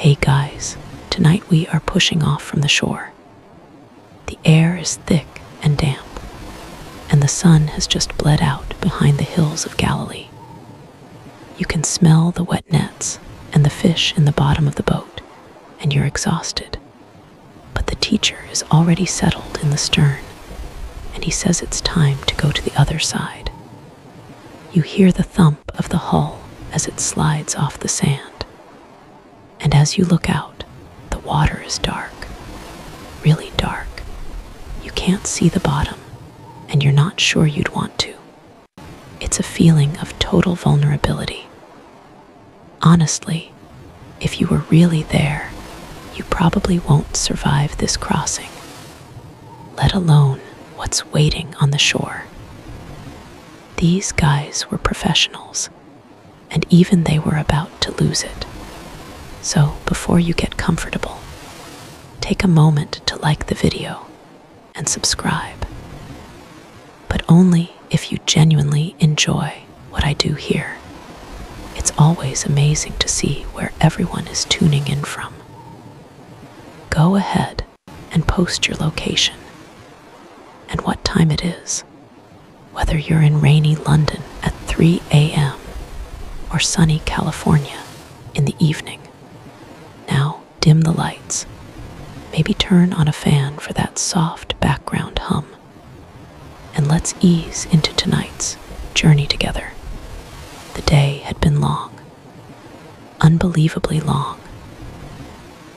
Hey guys, tonight we are pushing off from the shore. The air is thick and damp, and the sun has just bled out behind the hills of Galilee. You can smell the wet nets and the fish in the bottom of the boat, and you're exhausted. But the teacher is already settled in the stern, and he says it's time to go to the other side. You hear the thump of the hull as it slides off the sand. And as you look out, the water is dark, really dark. You can't see the bottom, and you're not sure you'd want to. It's a feeling of total vulnerability. Honestly, if you were really there, you probably won't survive this crossing, let alone what's waiting on the shore. These guys were professionals, and even they were about to lose it. So before you get comfortable, take a moment to like the video and subscribe. But only if you genuinely enjoy what I do here. It's always amazing to see where everyone is tuning in from. Go ahead and post your location and what time it is, whether you're in rainy London at 3 a.m. or sunny California in the evening. Now dim the lights. Maybe turn on a fan for that soft background hum. And let's ease into tonight's journey together. The day had been long, unbelievably long.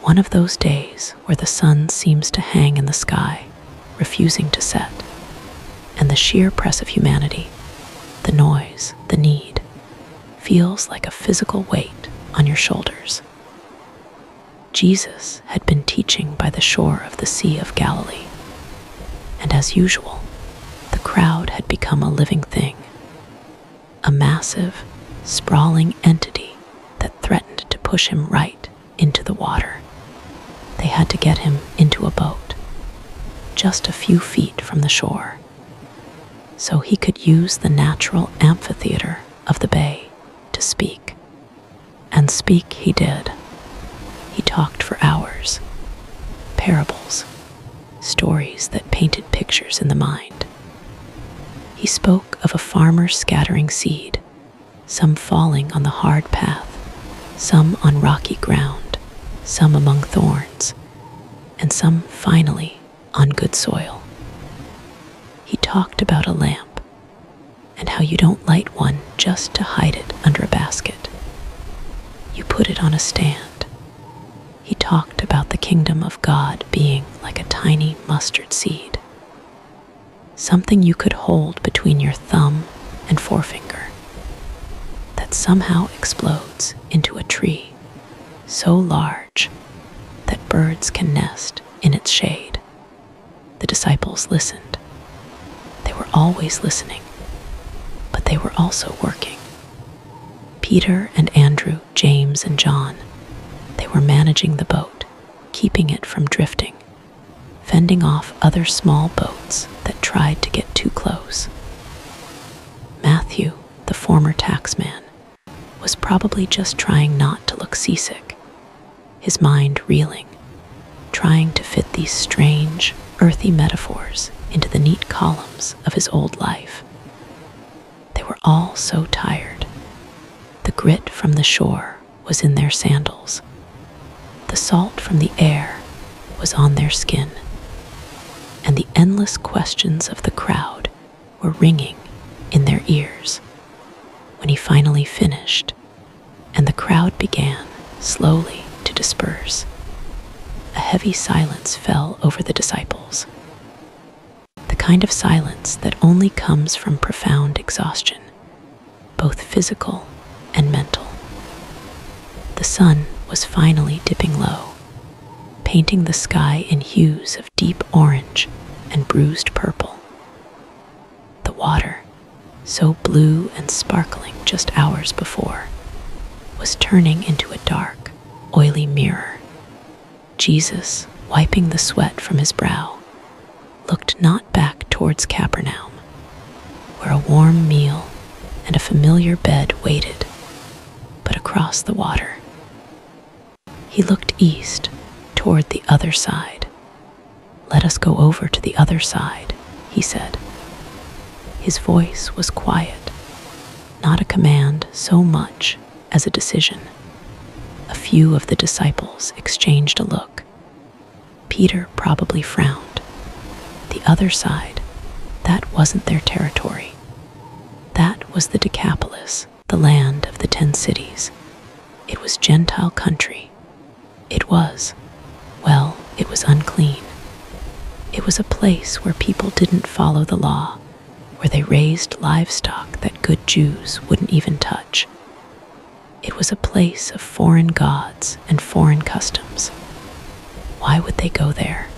One of those days where the sun seems to hang in the sky, refusing to set, and the sheer press of humanity, the noise, the need, feels like a physical weight on your shoulders. Jesus had been teaching by the shore of the Sea of Galilee, and as usual, the crowd had become a living thing, a massive, sprawling entity that threatened to push him right into the water. They had to get him into a boat, just a few feet from the shore, so he could use the natural amphitheater of the bay to speak. And speak he did. He talked for hours. Parables, stories that painted pictures in the mind. He spoke of a farmer scattering seed, some falling on the hard path, some on rocky ground, some among thorns, and some finally on good soil. He talked about a lamp and how you don't light one just to hide it under a basket. You put it on a stand. He talked about the kingdom of God being like a tiny mustard seed, something you could hold between your thumb and forefinger that somehow explodes into a tree so large that birds can nest in its shade. The disciples listened. They were always listening, but they were also working. Peter and Andrew, James and John, they were managing the boat, keeping it from drifting, fending off other small boats that tried to get too close. Matthew, the former taxman, was probably just trying not to look seasick, his mind reeling, trying to fit these strange, earthy metaphors into the neat columns of his old life. They were all so tired. The grit from the shore was in their sandals. The salt from the air was on their skin, and the endless questions of the crowd were ringing in their ears. When he finally finished, and the crowd began slowly to disperse, a heavy silence fell over the disciples. The kind of silence that only comes from profound exhaustion, both physical and mental. The sun was finally dipping low, painting the sky in hues of deep orange and bruised purple. The water, so blue and sparkling just hours before, was turning into a dark, oily mirror. Jesus, wiping the sweat from his brow, looked not back towards Capernaum, where a warm meal and a familiar bed waited, but across the water, He looked east, toward the other side. "Let us go over to the other side," he said. His voice was quiet, not a command so much as a decision. A few of the disciples exchanged a look. Peter probably frowned. The other side, that wasn't their territory. That was the Decapolis, the land of the 10 cities. It was Gentile country. It was unclean. It was a place where people didn't follow the law, where they raised livestock that good Jews wouldn't even touch. It was a place of foreign gods and foreign customs. Why would they go there?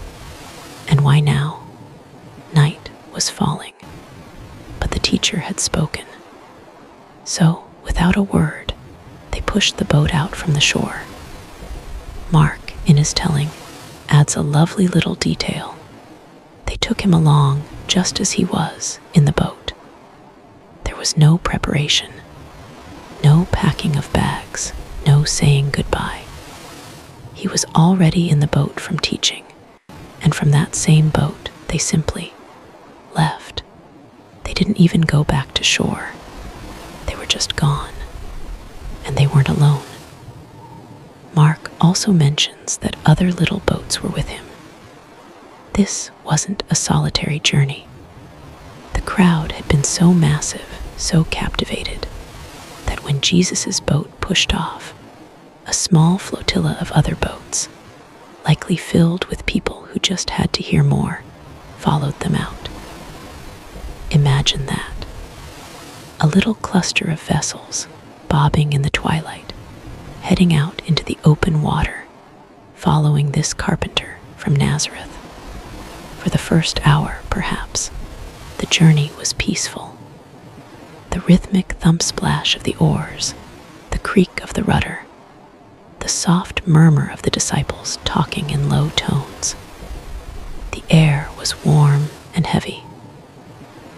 And why now? Night was falling, but the teacher had spoken. So, without a word, they pushed the boat out from the shore. Mark, in his telling, adds a lovely little detail. They took him along just as he was in the boat. There was no preparation, no packing of bags, no saying goodbye. He was already in the boat from teaching, and from that same boat they simply left. They didn't even go back to shore. They were just gone, and they weren't alone. Mark also mentions that other little boats were with him. This wasn't a solitary journey. The crowd had been so massive, so captivated, that when Jesus' boat pushed off, a small flotilla of other boats, likely filled with people who just had to hear more, followed them out. Imagine that. A little cluster of vessels, bobbing in the twilight, heading out into the open water, following this carpenter from Nazareth. For the first hour, perhaps, the journey was peaceful. The rhythmic thump-splash of the oars, the creak of the rudder, the soft murmur of the disciples talking in low tones. The air was warm and heavy.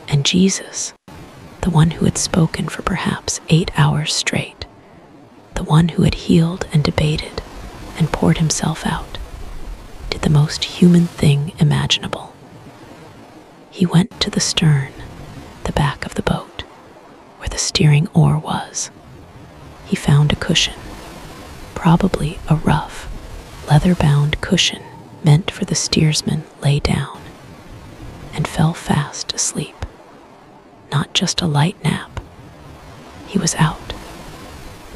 And Jesus, the one who had spoken for perhaps 8 hours straight, the one who had healed and debated and poured himself out, did the most human thing imaginable. He went to the stern, the back of the boat, where the steering oar was. He found a cushion, probably a rough, leather-bound cushion meant for the steersman lay down, and fell fast asleep. Not just a light nap. He was out.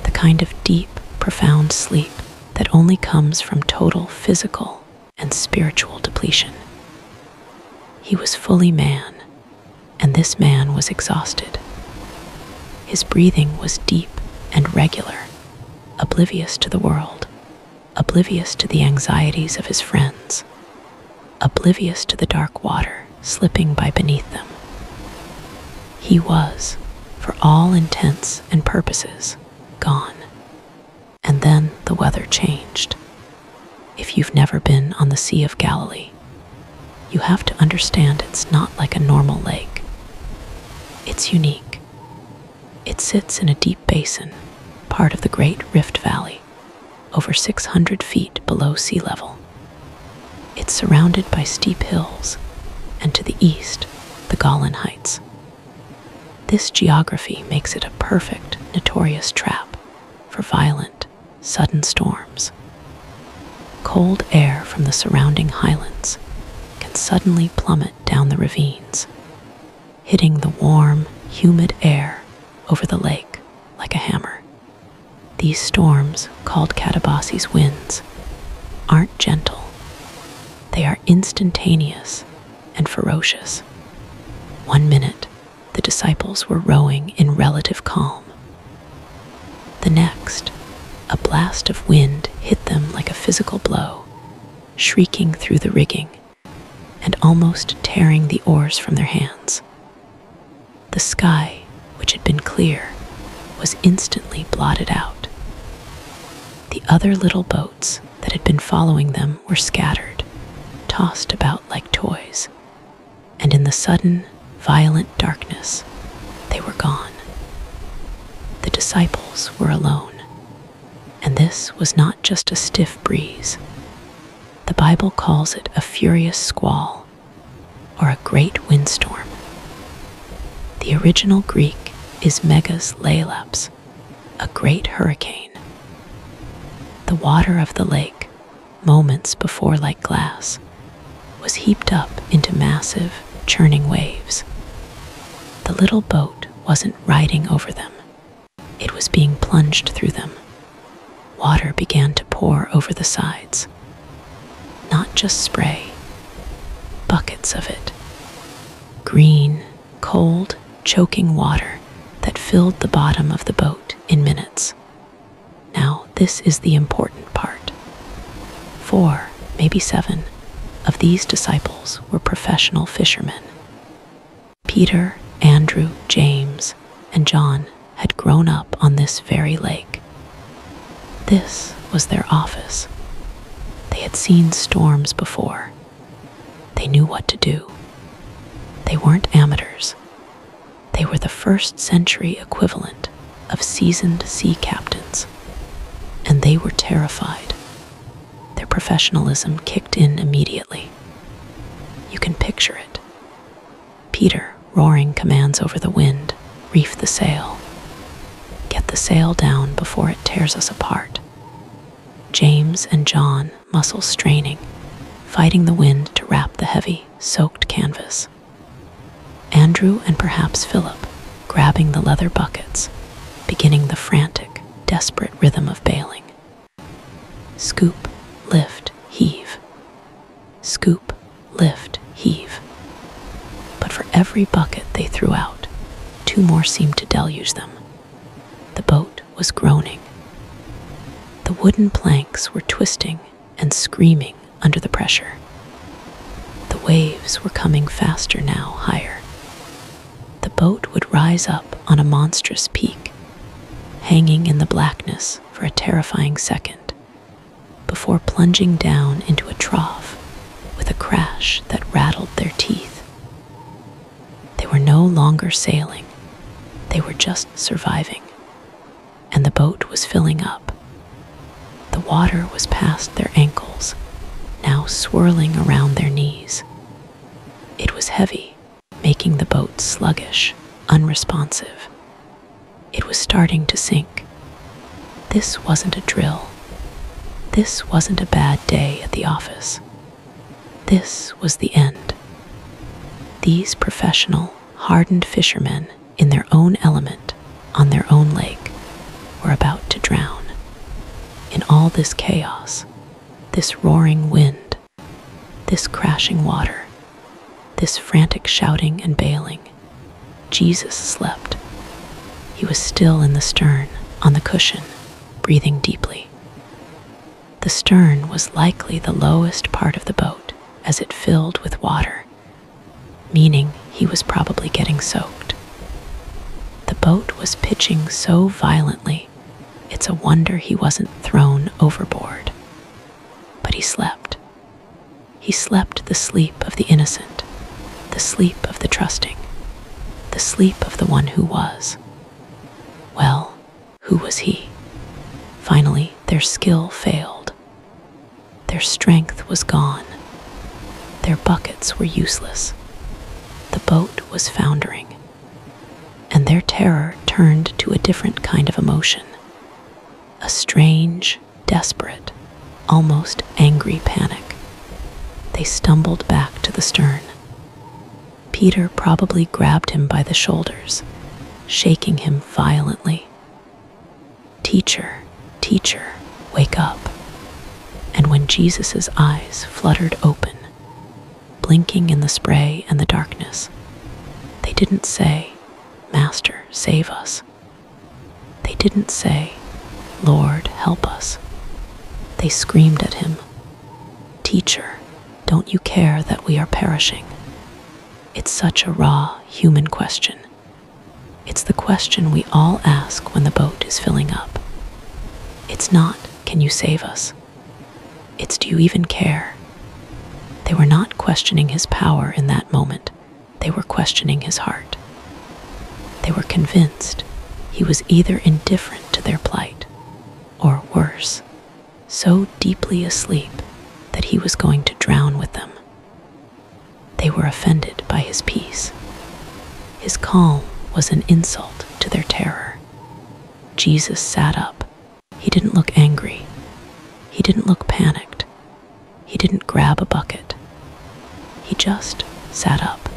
The kind of deep, profound sleep that only comes from total physical and spiritual depletion. He was fully man, and this man was exhausted. His breathing was deep and regular, oblivious to the world, oblivious to the anxieties of his friends, oblivious to the dark water slipping by beneath them. He was, for all intents and purposes, gone. And then the weather changed. If you've never been on the Sea of Galilee, you have to understand it's not like a normal lake. It's unique. It sits in a deep basin, part of the Great Rift Valley, over 600 feet below sea level. It's surrounded by steep hills, and to the east, the Golan Heights. This geography makes it a perfect, notorious trap for violent, sudden storms. Cold air from the surrounding highlands can suddenly plummet down the ravines, hitting the warm, humid air over the lake like a hammer. These storms, called Catabasi's winds, aren't gentle. They are instantaneous and ferocious. 1 minute, the disciples were rowing in relative calm. The next, a blast of wind hit them like a physical blow, shrieking through the rigging and almost tearing the oars from their hands. The sky, which had been clear, was instantly blotted out. The other little boats that had been following them were scattered, tossed about like toys, and in the sudden, violent darkness, they were gone. The disciples were alone, And this was not just a stiff breeze. The Bible calls it a furious squall or a great windstorm. The original Greek is megas leilaps, a great hurricane. The water of the lake, moments before like glass, was heaped up into massive, churning waves. The little boat wasn't riding over them. It was being plunged through them. Water began to pour over the sides. Not just spray, buckets of it. Green, cold, choking water that filled the bottom of the boat in minutes. Now, this is the important part. 4, maybe 7, of these disciples were professional fishermen. Peter, Andrew, James, and John had grown up on this very lake. This was their office. They had seen storms before. They knew what to do. They weren't amateurs. They were the first century equivalent of seasoned sea captains. And they were terrified. Their professionalism kicked in immediately. You can picture it. Peter roaring commands over the wind, reef the sail. Get the sail down before it tears us apart. James and John, muscles straining, fighting the wind to wrap the heavy, soaked canvas. Andrew and perhaps Philip, grabbing the leather buckets, beginning the frantic, desperate rhythm of bailing. Scoop, lift, heave. Scoop, lift, heave. But for every bucket they threw out, 2 more seemed to deluge them. The boat was groaning. The wooden planks were twisting and screaming under the pressure. The waves were coming faster now, higher. The boat would rise up on a monstrous peak, hanging in the blackness for a terrifying second, before plunging down into a trough with a crash that rattled their teeth. They were no longer sailing. They were just surviving. And the boat was filling up. The water was past their ankles, now swirling around their knees. It was heavy, making the boat sluggish, unresponsive. It was starting to sink. This wasn't a drill. This wasn't a bad day at the office. This was the end. These professional, hardened fishermen in their element on their own lake were about to drown. In all this chaos, this roaring wind, this crashing water, this frantic shouting and bailing, Jesus slept. He was still in the stern, on the cushion, breathing deeply. The stern was likely the lowest part of the boat as it filled with water, meaning he was probably getting soaked. The boat was pitching so violently, it's a wonder he wasn't thrown overboard. But he slept. He slept the sleep of the innocent, the sleep of the trusting, the sleep of the one who was. Well, who was he? Finally, their skill failed. Their strength was gone. Their buckets were useless. The boat was foundering. And their terror turned to a different kind of emotion. A strange, desperate, almost angry panic. They stumbled back to the stern. Peter probably grabbed him by the shoulders, shaking him violently. "Teacher, teacher, wake up." And when Jesus' eyes fluttered open, blinking in the spray and the darkness, they didn't say, "Master, save us." They didn't say, "Lord, help us." They screamed at him, "Teacher, don't you care that we are perishing?" It's such a raw, human question. It's the question we all ask when the boat is filling up. It's not, "Can you save us?" It's, "Do you even care?" They were not questioning his power in that moment. They were questioning his heart. They were convinced he was either indifferent to their plight or worse, so deeply asleep that he was going to drown with them. They were offended by his peace. His calm was an insult to their terror. Jesus sat up. He didn't look angry. He didn't look panicked. He didn't grab a bucket. He just sat up.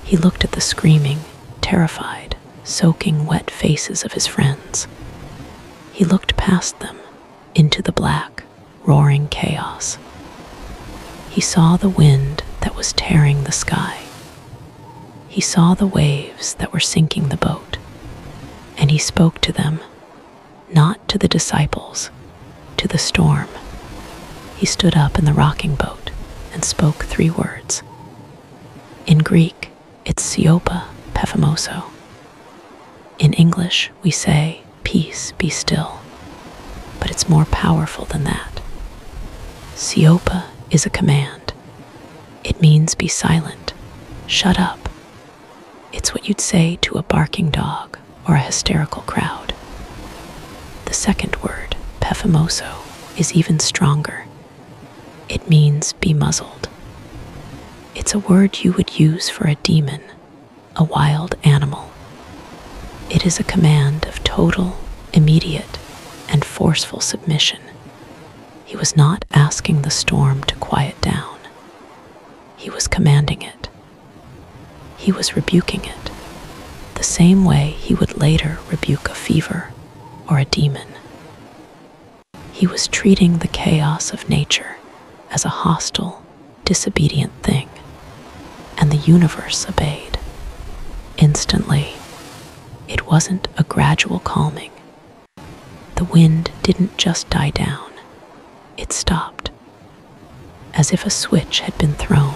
He looked at the screaming, terrified, soaking wet faces of his friends. He looked past them into the black, roaring chaos. He saw the wind that was tearing the sky. He saw the waves that were sinking the boat. And he spoke to them, not to the disciples, to the storm. He stood up in the rocking boat and spoke 3 words. In Greek, it's siopa pephamoso. In English, we say, peace, be still. But it's more powerful than that. Siopa is a command. It means be silent, shut up. It's what you'd say to a barking dog or a hysterical crowd. The second word, pephamoso, is even stronger. It means be muzzled. It's a word you would use for a demon, a wild animal. It is a command of total, immediate, and forceful submission. He was not asking the storm to quiet down. He was commanding it. He was rebuking it, the same way he would later rebuke a fever or a demon. He was treating the chaos of nature as a hostile, disobedient thing, and the universe obeyed. Instantly, it wasn't a gradual calming. The wind didn't just die down, it stopped. As if a switch had been thrown,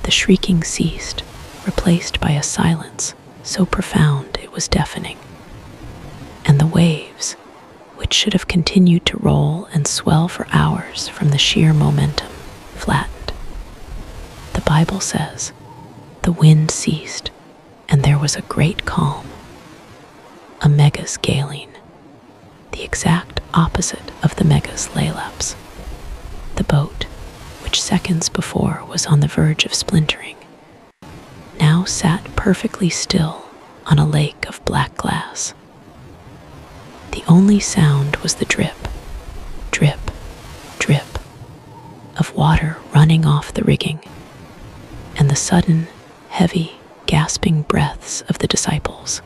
the shrieking ceased, replaced by a silence so profound it was deafening. And the waves, which should have continued to roll and swell for hours from the sheer momentum, flattened. The Bible says, the wind ceased, and there was a great calm. A megas galen, the exact opposite of the megas lailaps. The boat, which seconds before was on the verge of splintering, now sat perfectly still on a lake of black glass. The only sound was the drip, drip, drip of water running off the rigging, and the sudden, heavy, gasping breaths of the disciples.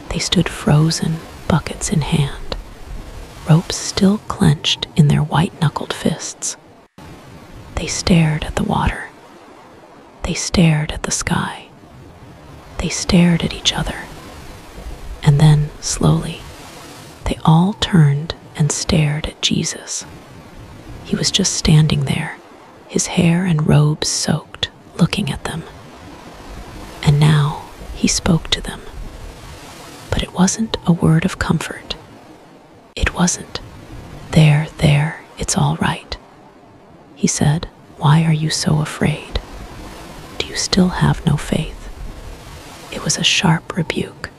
They stood frozen, buckets in hand, ropes still clenched in their white-knuckled fists. They stared at the water. They stared at the sky. They stared at each other. And then, slowly, they all turned and stared at Jesus. He was just standing there, his hair and robes soaked, looking at them. And now he spoke to them. But it wasn't a word of comfort. It wasn't, there, it's all right. He said, why are you so afraid? Do you still have no faith? It was a sharp rebuke,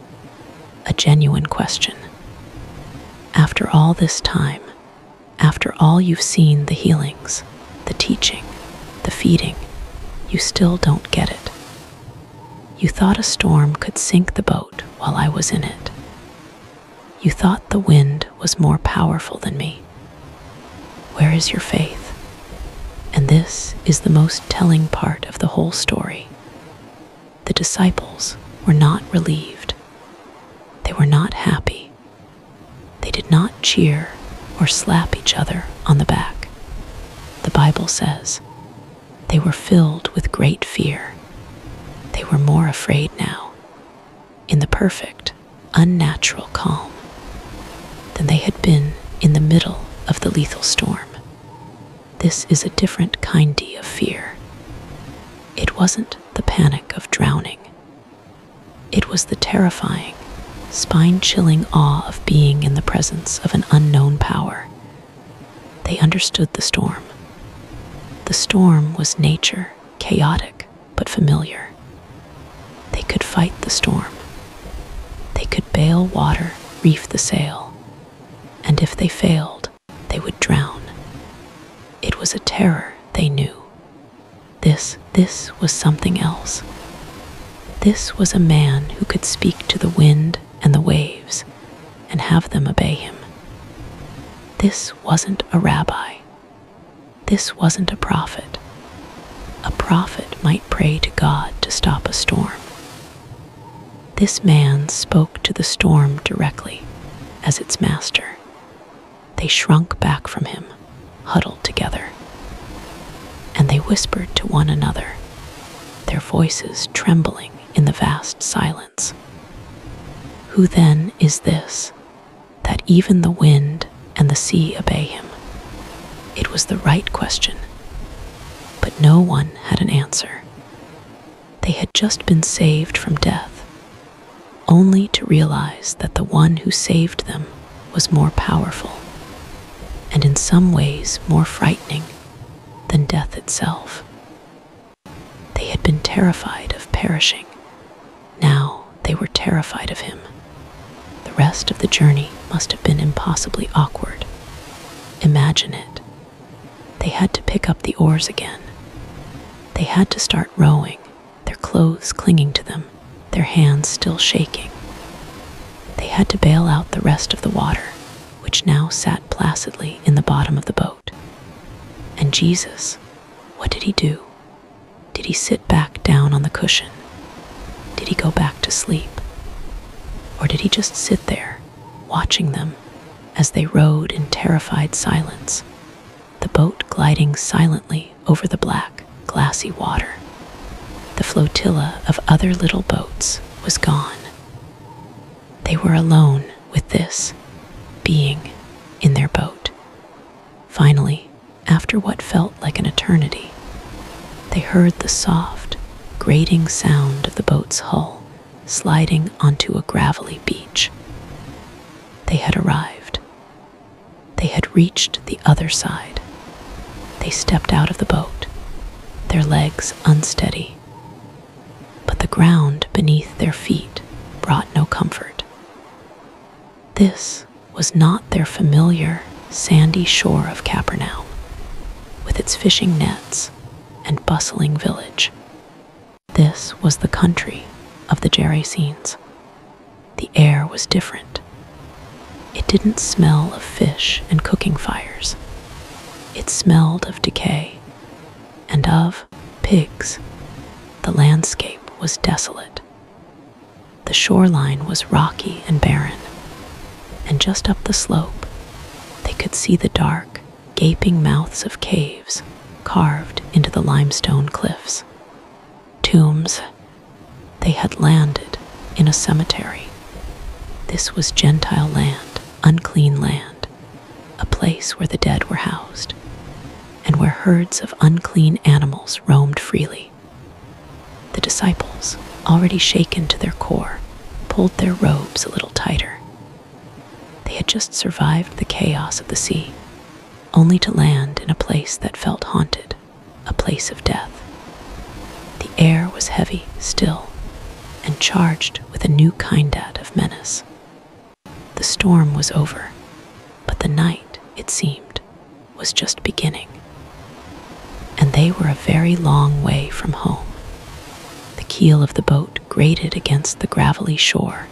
a genuine question. After all this time, after all you've seen, the healings, the teaching, the feeding, you still don't get it. You thought a storm could sink the boat while I was in it. You thought the wind was more powerful than me. Where is your faith? And this is the most telling part of the whole story. The disciples were not relieved. They were not happy. They did not cheer or slap each other on the back. The Bible says they were filled with great fear. They were more afraid now, in the perfect, unnatural calm, than they had been in the middle of the lethal storm. This is a different kind of fear. It wasn't the panic of drowning. It was the terrifying, spine-chilling awe of being in the presence of an unknown power. They understood the storm. The storm was nature, chaotic but familiar. They could fight the storm. They could bail water, reef the sail. and if they failed, they would drown. It was a terror they knew. This was something else. This was a man who could speak to the wind and the waves and have them obey him. This wasn't a rabbi. This wasn't a prophet. A prophet might pray to God to stop a storm. This man spoke to the storm directly as its master. They shrunk back from him, huddled together, and they whispered to one another, their voices trembling in the vast silence. Who then is this, that even the wind and the sea obey him? It was the right question, but no one had an answer. They had just been saved from death, only to realize that the one who saved them was more powerful, and in some ways more frightening than death itself. They had been terrified of perishing. Now they were terrified of him. The rest of the journey must have been impossibly awkward. Imagine it. They had to pick up the oars again. They had to start rowing, their clothes clinging to them, their hands still shaking. They had to bail out the rest of the water, which now sat placidly in the bottom of the boat. And Jesus, what did he do? Did he sit back down on the cushion? Did he go back to sleep? Or did he just sit there, watching them as they rowed in terrified silence, the boat gliding silently over the black, glassy water? The flotilla of other little boats was gone. They were alone with this being in their boat. Finally, after what felt like an eternity, they heard the soft, grating sound of the boat's hull sliding onto a gravelly beach. They had arrived. They had reached the other side. They stepped out of the boat, their legs unsteady, but the ground beneath their feet brought no comfort. This was not their familiar sandy shore of Capernaum, with its fishing nets and bustling village. This was the country of the Gerasenes. The air was different. It didn't smell of fish and cooking fires. It smelled of decay and of pigs. The landscape was desolate. The shoreline was rocky and barren, and just up the slope, they could see the dark, gaping mouths of caves carved into the limestone cliffs. Tombs. They had landed in a cemetery. This was Gentile land, unclean land, a place where the dead were housed, and where herds of unclean animals roamed freely. The disciples, already shaken to their core, pulled their robes a little tighter. They had just survived the chaos of the sea, only to land in a place that felt haunted, a place of death. The air was heavy still, and charged with a new kind of menace. The storm was over, but the night, it seemed, was just beginning. And they were a very long way from home. The keel of the boat grated against the gravelly shore,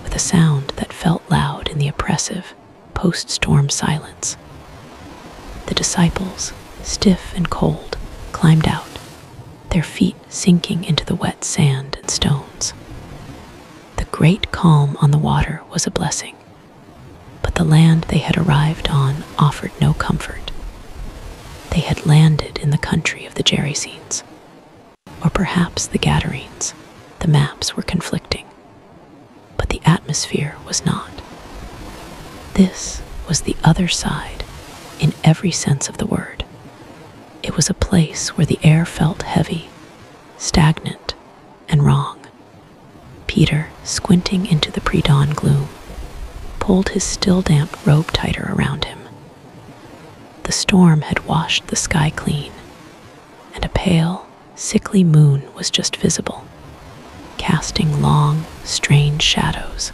with a sound that felt loud in the oppressive, post-storm silence. The disciples, stiff and cold, climbed out, their feet sinking into the wet sand and stones. The great calm on the water was a blessing, but the land they had arrived on offered no comfort. They had landed in the country of the Gerasenes, or perhaps the Gadarenes. The maps were conflicting, but the atmosphere was not. This was the other side in every sense of the word. It was a place where the air felt heavy, stagnant, and wrong. Peter, squinting into the pre-dawn gloom, pulled his still damp robe tighter around him. The storm had washed the sky clean, and a pale, sickly moon was just visible, casting long, strange shadows.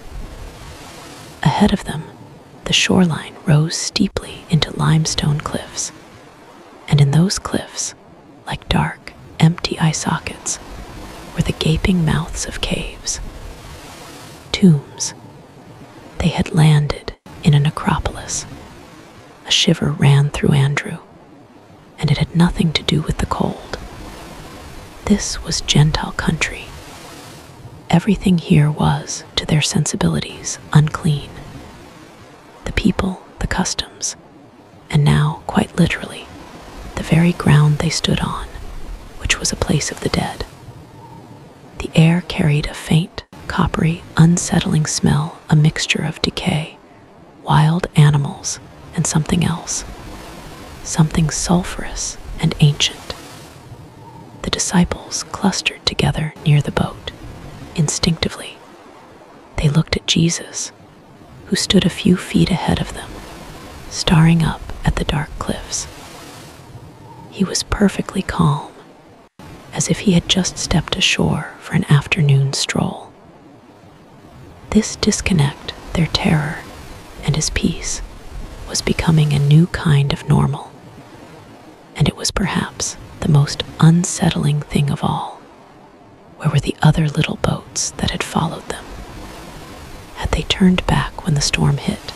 Ahead of them, The shoreline rose steeply into limestone cliffs, and in those cliffs, like dark, empty eye sockets, were the gaping mouths of caves. Tombs. They had landed in a necropolis. A shiver ran through Andrew, and it had nothing to do with the cold. This was Gentile country. Everything here was, to their sensibilities, unclean. The people, the customs, and now, quite literally, the very ground they stood on, which was a place of the dead. The air carried a faint, coppery, unsettling smell, a mixture of decay, wild animals, and something else, something sulphurous and ancient. The disciples clustered together near the boat. Instinctively, they looked at Jesus, who stood a few feet ahead of them, staring up at the dark cliffs. He was perfectly calm, as if he had just stepped ashore for an afternoon stroll. This disconnect, their terror, and his peace, was becoming a new kind of normal. And it was perhaps the most unsettling thing of all. Where were the other little boats that had followed them? Had they turned back when the storm hit?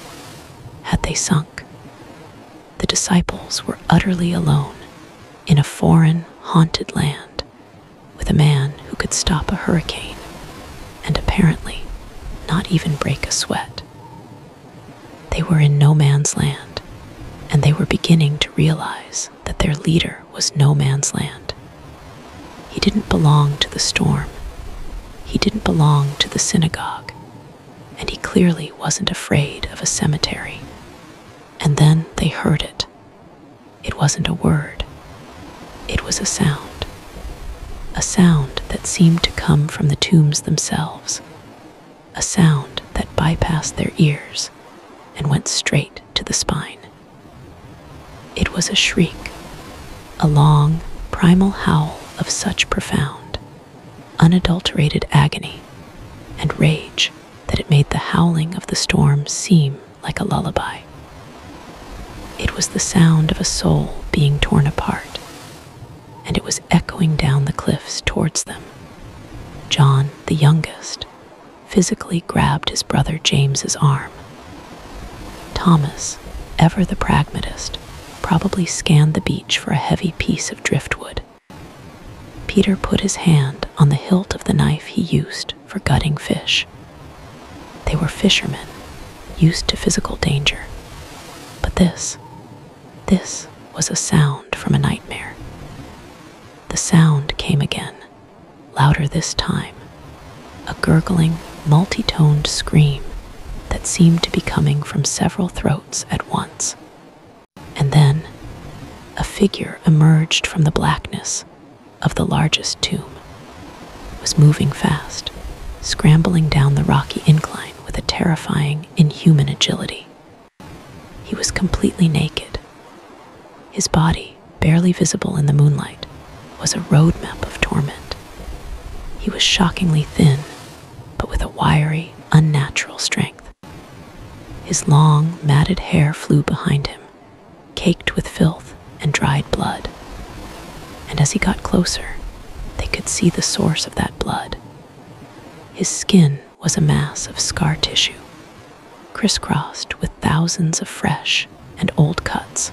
Had they sunk? The disciples were utterly alone in a foreign, haunted land with a man who could stop a hurricane and apparently not even break a sweat. They were in no man's land, and they were beginning to realize that their leader was no man's land. He didn't belong to the storm. He didn't belong to the synagogue, and he clearly wasn't afraid of a cemetery. And then they heard it. It wasn't a word. It was a sound that seemed to come from the tombs themselves, a sound that bypassed their ears and went straight to the spine. It was a shriek, a long, primal howl of such profound, unadulterated agony and rage that it made the howling of the storm seem like a lullaby. It was the sound of a soul being torn apart, and it was echoing down the cliffs towards them. John, the youngest, physically grabbed his brother James's arm. Thomas, ever the pragmatist, probably scanned the beach for a heavy piece of driftwood. Peter put his hand on the hilt of the knife he used for gutting fish. They were fishermen, used to physical danger. But this was a sound from a nightmare. The sound came again, louder this time, a gurgling, multi-toned scream that seemed to be coming from several throats at once. And then, a figure emerged from the blackness of the largest tomb. It was moving fast, scrambling down the rocky incline with a terrifying, inhuman agility. He was completely naked. His body, barely visible in the moonlight, was a roadmap of torment. He was shockingly thin, but with a wiry, unnatural strength. His long, matted hair flew behind him, caked with filth and dried blood. And as he got closer, they could see the source of that blood. His skin was a mass of scar tissue, crisscrossed with thousands of fresh and old cuts.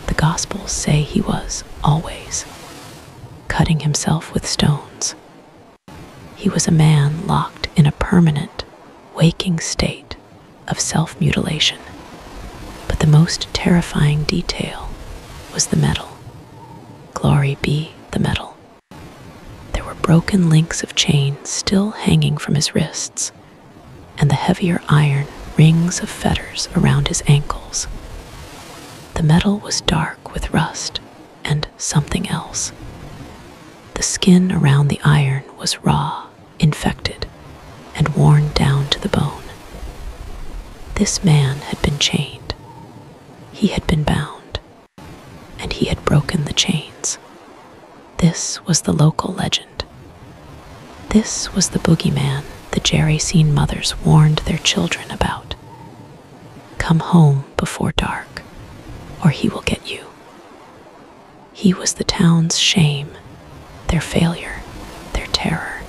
The Gospels say he was always cutting himself with stones. He was a man locked in a permanent, waking state of self-mutilation. But the most terrifying detail was the metal. Glory be the metal. There were broken links of chain still hanging from his wrists, and the heavier iron rings of fetters around his ankles. The metal was dark with rust and something else. The skin around the iron was raw, infected, and worn down to the bone. This man had been chained. He had been bound, and he had broken the chains. This was the local legend. This was the boogeyman the Gerasene mothers warned their children about. come home before dark, or he will get you. He was the town's shame, their failure, their terror.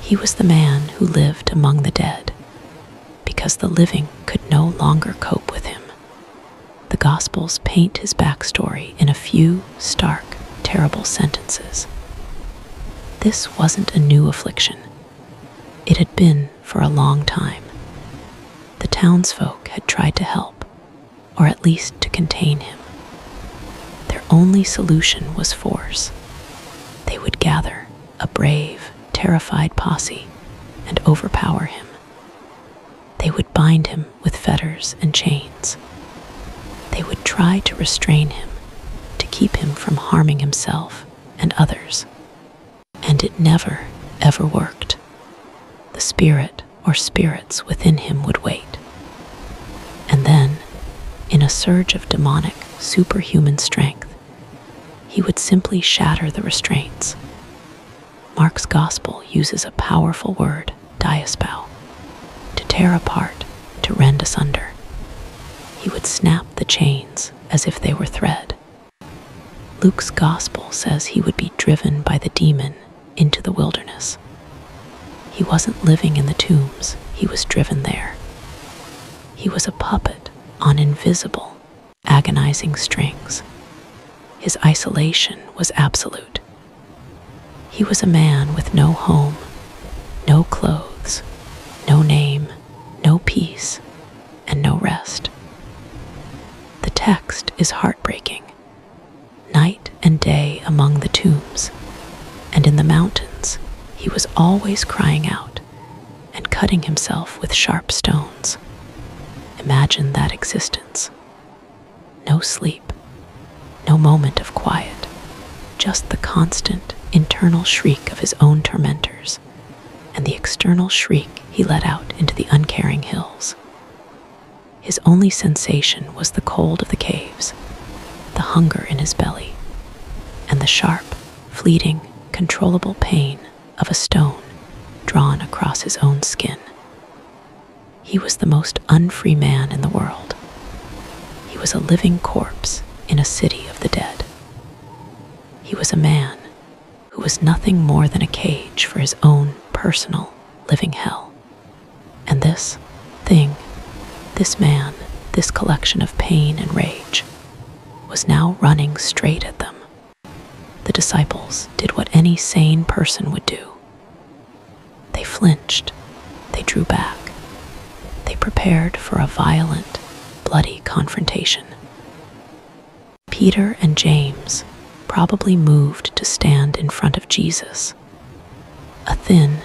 He was the man who lived among the dead, because the living could no longer cope with him. The Gospels paint his backstory in a few stark, terrible sentences. This wasn't a new affliction. It had been for a long time. The townsfolk had tried to help, or at least to contain him. Their only solution was force. They would gather a brave, terrified posse and overpower him. They would bind him with fetters and chains. They would try to restrain him, to keep him from harming himself and others. And it never, ever worked. The spirit or spirits within him would wait. And then, in a surge of demonic, superhuman strength, he would simply shatter the restraints. Mark's gospel uses a powerful word, diaspau, to tear apart, to rend asunder. He would snap the chains as if they were thread. Luke's gospel says he would be driven by the demon into the wilderness. He wasn't living in the tombs, he was driven there. He was a puppet on invisible, agonizing strings. His isolation was absolute. He was a man with no home, no clothes, no name, no peace, and no rest. The text is heartbreaking. Night and day among the tombs, and in the mountains, he was always crying out and cutting himself with sharp stones. Imagine that existence. No sleep, no moment of quiet, just the constant internal shriek of his own tormentors and the external shriek he let out into the uncaring hills. His only sensation was the cold of the caves, the hunger in his belly, and the sharp, fleeting, controllable pain of a stone drawn across his own skin. He was the most unfree man in the world. He was a living corpse in a city of the dead. He was a man who was nothing more than a cage for his own personal living hell. And this thing, this man, this collection of pain and rage, was now running straight at them. The disciples did what any sane person would do. They flinched, they drew back, they prepared for a violent, bloody confrontation. Peter and James probably moved to stand in front of Jesus, a thin,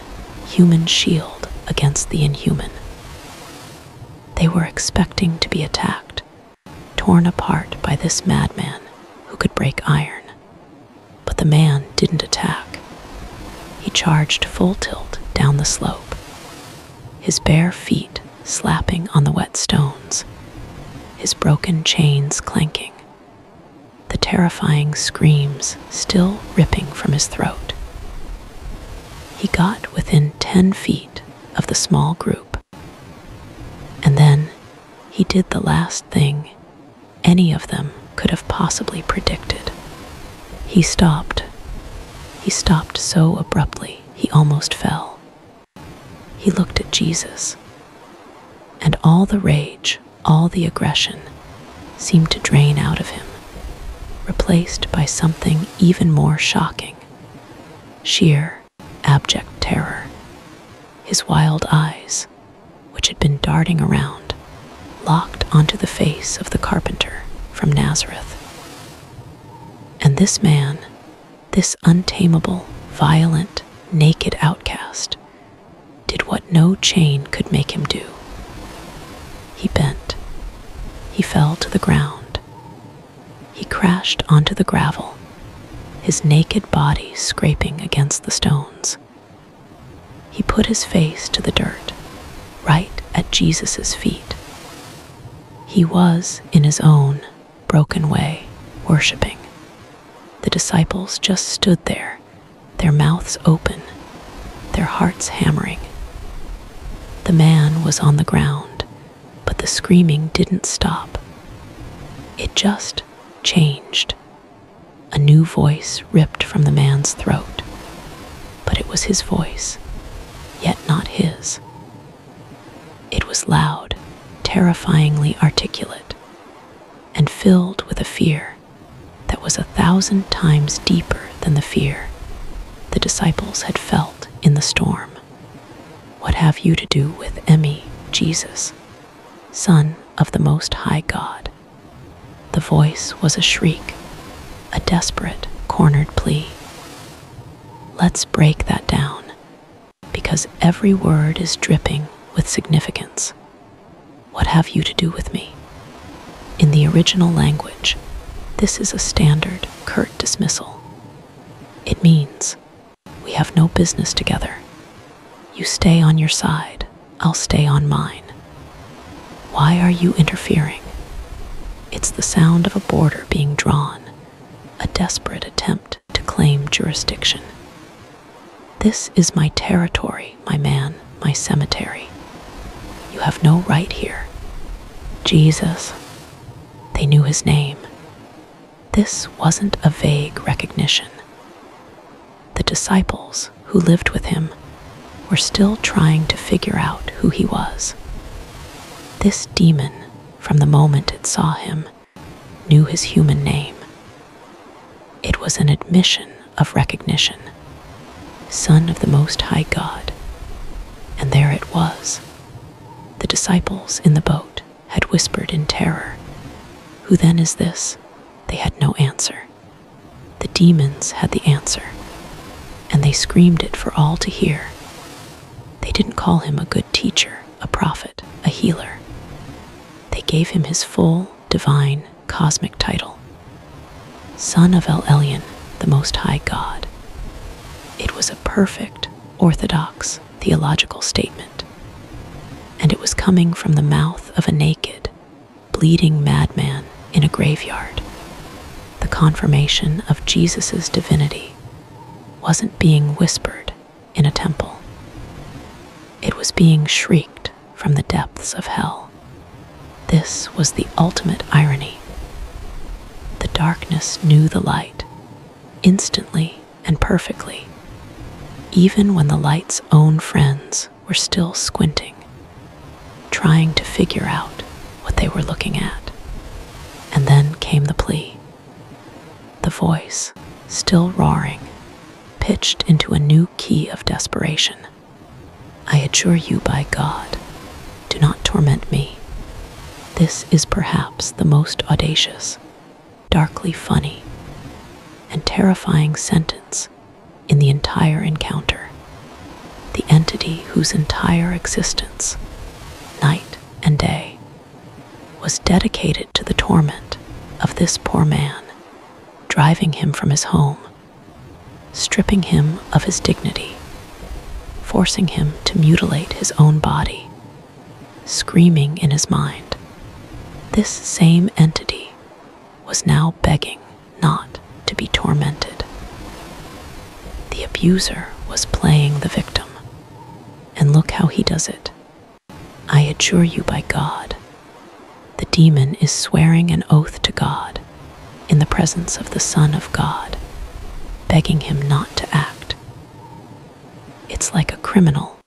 human shield against the inhuman. They were expecting to be attacked, torn apart by this madman who could break iron. But the man didn't attack. He charged full tilt down the slope, his bare feet slapping on the wet stones, his broken chains clanking, the terrifying screams still ripping from his throat. He got within 10 feet of the small group, and then he did the last thing any of them could have possibly predicted. He stopped. He stopped so abruptly he almost fell. He looked at Jesus, and all the rage, all the aggression seemed to drain out of him, replaced by something even more shocking. Sheer, abject terror. His wild eyes, which had been darting around, locked onto the face of the carpenter from Nazareth. And this man, this untamable, violent, naked outcast, did what no chain could make him do. He bent. He fell to the ground. He crashed onto the gravel, his naked body scraping against the stones. He put his face to the dirt, right at Jesus' feet. He was, in his own broken way, worshiping. The disciples just stood there, their mouths open, their hearts hammering. The man was on the ground, but the the screaming didn't stop. It just changed. A new voice ripped from the man's throat, but it was his voice, yet not his. It was loud, terrifyingly articulate, and filled with a fear that was 1,000 times deeper than the fear the disciples had felt in the storm. "What have you to do with me, Jesus, Son of the Most High God?" The voice was a shriek, a desperate, cornered plea. Let's break that down, because every word is dripping with significance. "What have you to do with me?" In the original language, this is a standard, curt dismissal. It means, we have no business together. You stay on your side, I'll stay on mine. Why are you interfering? It's the sound of a border being drawn, a desperate attempt to claim jurisdiction. This is my territory, my man, my cemetery. You have no right here. Jesus. They knew his name. This wasn't a vague recognition. The disciples who lived with him were still trying to figure out who he was. This demon, from the moment it saw him, knew his human name. It was an admission of recognition. Son of the Most High God. And there it was. The disciples in the boat had whispered in terror, "Who then is this?" They had no answer. The demons had the answer, and they screamed it for all to hear. They didn't call him a good teacher, a prophet, a healer. They gave him his full, divine, cosmic title. Son of El Elyon, the Most High God. It was a perfect, orthodox, theological statement. And it was coming from the mouth of a naked, bleeding madman in a graveyard. The confirmation of Jesus' divinity wasn't being whispered in a temple. It was being shrieked from the depths of hell. This was the ultimate irony. The darkness knew the light, instantly and perfectly, even when the light's own friends were still squinting, trying to figure out what they were looking at. And then came the plea. The voice, still roaring, pitched into a new key of desperation. "I adjure you by God, do not torment me." This is perhaps the most audacious, darkly funny, and terrifying sentence in the entire encounter. The entity whose entire existence, night and day, was dedicated to the torment of this poor man, driving him from his home, stripping him of his dignity, forcing him to mutilate his own body, screaming in his mind. This same entity was now begging not to be tormented. The abuser was playing the victim, and look how he does it. "I adjure you by God." The demon is swearing an oath to God in the presence of the Son of God, begging him not to act. It's like a criminal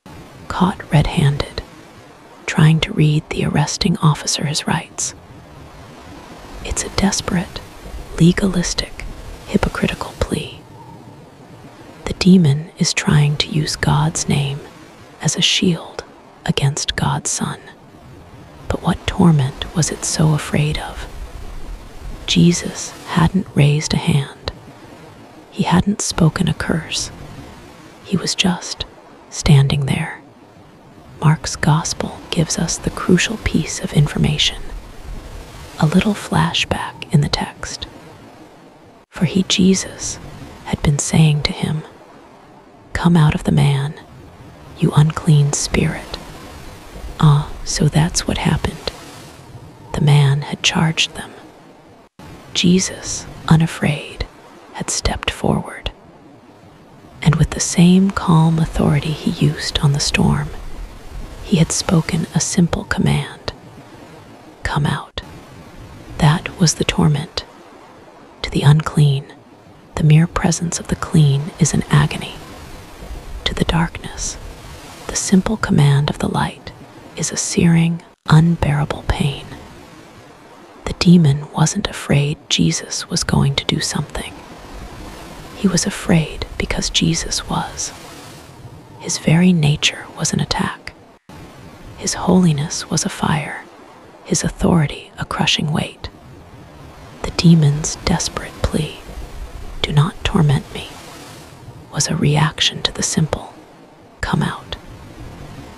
caught red-handed, trying to read the arresting officer his rights. It's a desperate, legalistic, hypocritical plea. The demon is trying to use God's name as a shield against God's Son. But what torment was it so afraid of? Jesus hadn't raised a hand. He hadn't spoken a curse. He was just standing there. Mark's gospel gives us the crucial piece of information, a little flashback in the text. For he, Jesus, had been saying to him, "Come out of the man, you unclean spirit." So that's what happened. The man had charged them. Jesus, unafraid, had stepped forward. And with the same calm authority he used on the storm, he had spoken a simple command. come out. That was the torment. To the unclean, the mere presence of the clean is an agony. To the darkness, the simple command of the light is a searing, unbearable pain. The demon wasn't afraid Jesus was going to do something. He was afraid because Jesus was. His very nature was an attack. His holiness was a fire, his authority a crushing weight. The demon's desperate plea, "Do not torment me," was a reaction to the simple, "Come out."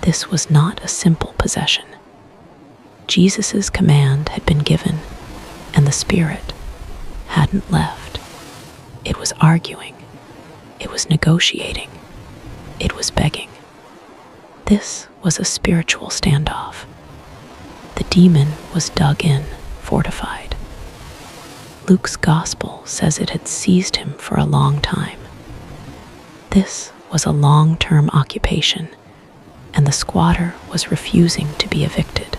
This was not a simple possession. Jesus' command had been given, and the spirit hadn't left. It was arguing. It was negotiating. It was begging. This was a spiritual standoff. The demon was dug in, fortified. Luke's gospel says it had seized him for a long time. This was a long-term occupation, and the squatter was refusing to be evicted.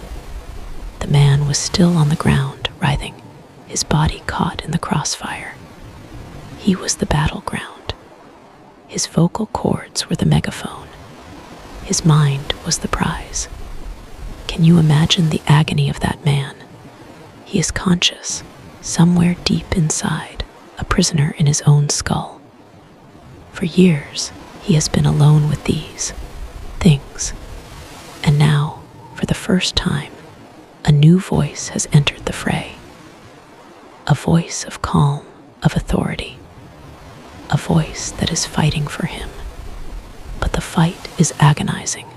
The man was still on the ground, writhing, his body caught in the crossfire. He was the battleground. His vocal cords were the megaphone. His mind was the prize. Can you imagine the agony of that man? He is conscious, somewhere deep inside, a prisoner in his own skull. For years, he has been alone with these things. And now, for the first time, a new voice has entered the fray. A voice of calm, of authority. A voice that is fighting for him. But the fight is agonizing.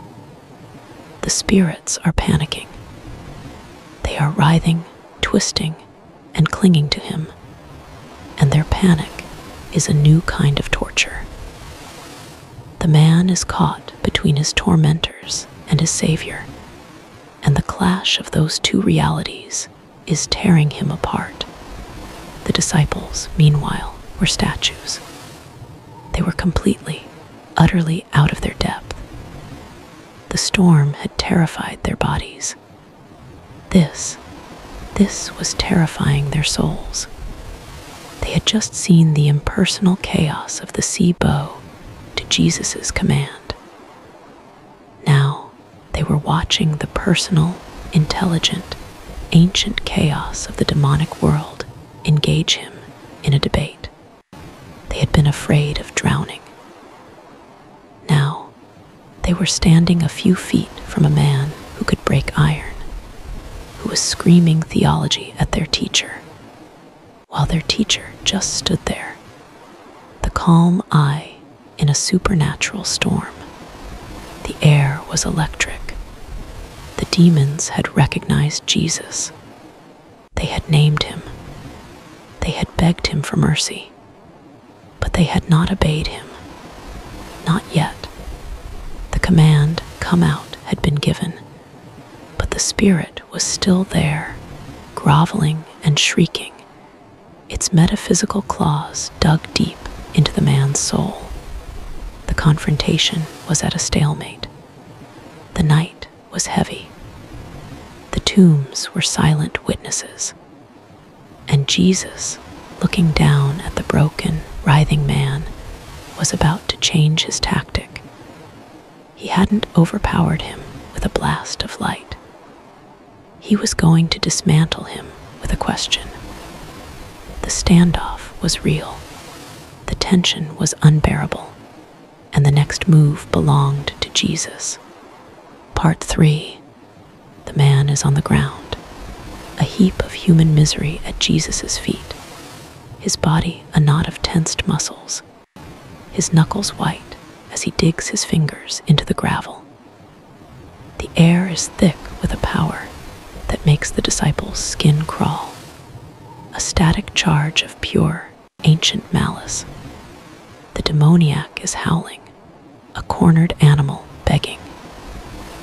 The spirits are panicking. They are writhing, twisting, and clinging to him. And their panic is a new kind of torture. The man is caught between his tormentors and his savior, and the clash of those two realities is tearing him apart. The disciples, meanwhile, were statues. They were completely, utterly out of their depth. The storm had terrified their bodies. This was terrifying their souls. They had just seen the impersonal chaos of the sea bow to Jesus' command. Now they were watching the personal, intelligent, ancient chaos of the demonic world engage him in a debate. They had been afraid of drowning. Now they were standing a few feet from a man who could break iron, who was screaming theology at their teacher, while their teacher just stood there, the calm eye in a supernatural storm. The air was electric. The demons had recognized Jesus. They had named him. They had begged him for mercy, but they had not obeyed him. Not yet. The command, "Come out," had been given, but the spirit was still there, groveling and shrieking, its metaphysical claws dug deep into the man's soul. The confrontation was at a stalemate. The night was heavy. The tombs were silent witnesses. And Jesus, looking down at the broken, writhing man, was about to change his tactic. He hadn't overpowered him with a blast of light. He was going to dismantle him with a question. The standoff was real. The tension was unbearable. And the next move belonged to Jesus. Part 3. The man is on the ground, a heap of human misery at Jesus' feet, his body a knot of tensed muscles, his knuckles white as he digs his fingers into the gravel. The air is thick with a power that makes the disciples' skin crawl, a static charge of pure, ancient malice. The demoniac is howling, a cornered animal begging,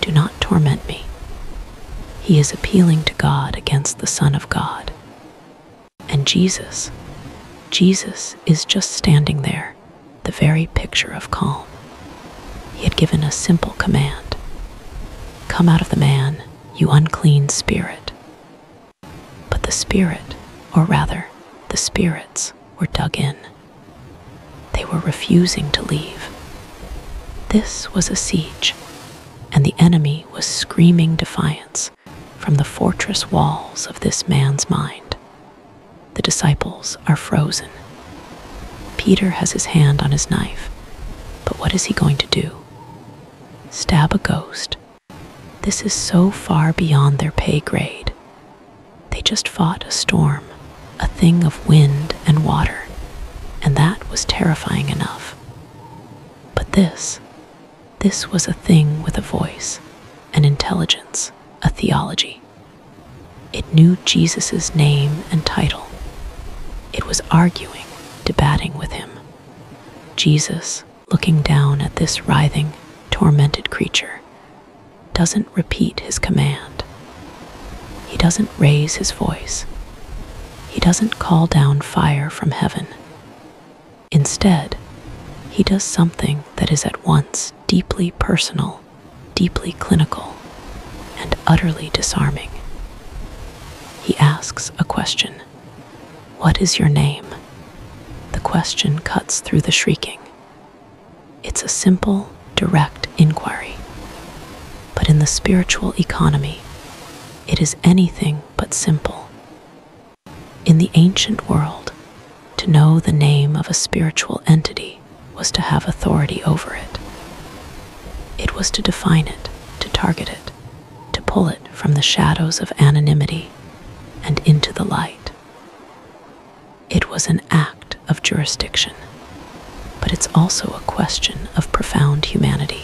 "Do not torment me." He is appealing to God against the Son of God. And Jesus is just standing there, the very picture of calm. He had given a simple command. "Come out of the man, you unclean spirit." The spirit, or rather, the spirits, were dug in. They were refusing to leave. This was a siege, and the enemy was screaming defiance from the fortress walls of this man's mind. The disciples are frozen. Peter has his hand on his knife, but what is he going to do? Stab a ghost? This is so far beyond their pay grade. They just fought a storm, a thing of wind and water, and that was terrifying enough. But this was a thing with a voice, an intelligence, a theology. It knew Jesus' name and title. It was arguing, debating with him. Jesus, looking down at this writhing, tormented creature, doesn't repeat his command. He doesn't raise his voice. He doesn't call down fire from heaven. Instead, he does something that is at once deeply personal, deeply clinical, and utterly disarming. He asks a question. What is your name? The question cuts through the shrieking. It's a simple, direct inquiry. But in the spiritual economy, it is anything but simple. In the ancient world, to know the name of a spiritual entity was to have authority over it. It was to define it, to target it, to pull it from the shadows of anonymity and into the light. It was an act of jurisdiction, but it's also a question of profound humanity.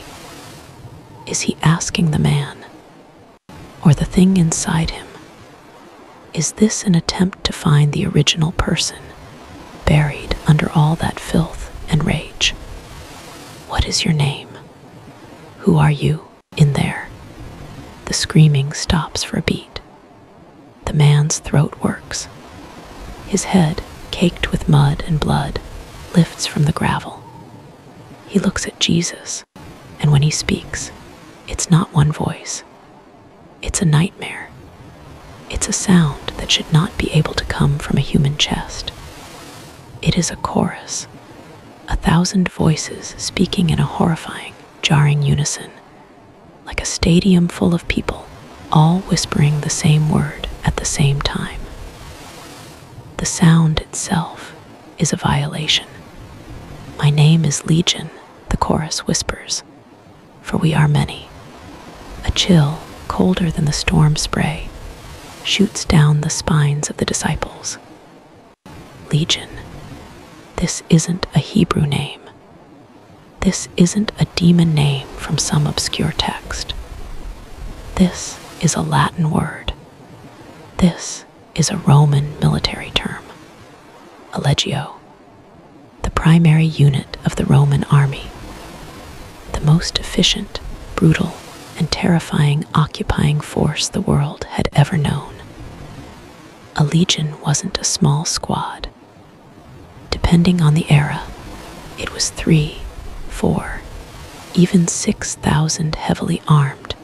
Is he asking the man, or the thing inside him? Is this an attempt to find the original person, buried under all that filth and rage? What is your name? Who are you in there? The screaming stops for a beat. The man's throat works. His head, caked with mud and blood, lifts from the gravel. He looks at Jesus, and when he speaks, it's not one voice. It's a nightmare. It's a sound that should not be able to come from a human chest. It is a chorus, 1,000 voices speaking in a horrifying, jarring unison, like a stadium full of people, all whispering the same word at the same time. The sound itself is a violation. My name is Legion, the chorus whispers, for we are many. A chill, colder than the storm spray, shoots down the spines of the disciples. Legion. This isn't a Hebrew name. This isn't a demon name from some obscure text. This is a Latin word. This is a Roman military term, a legio, the primary unit of the Roman army, the most efficient, brutal, and terrifying occupying force the world had ever known. A legion wasn't a small squad. Depending on the era, it was 3, 4, even 6,000 heavily armed,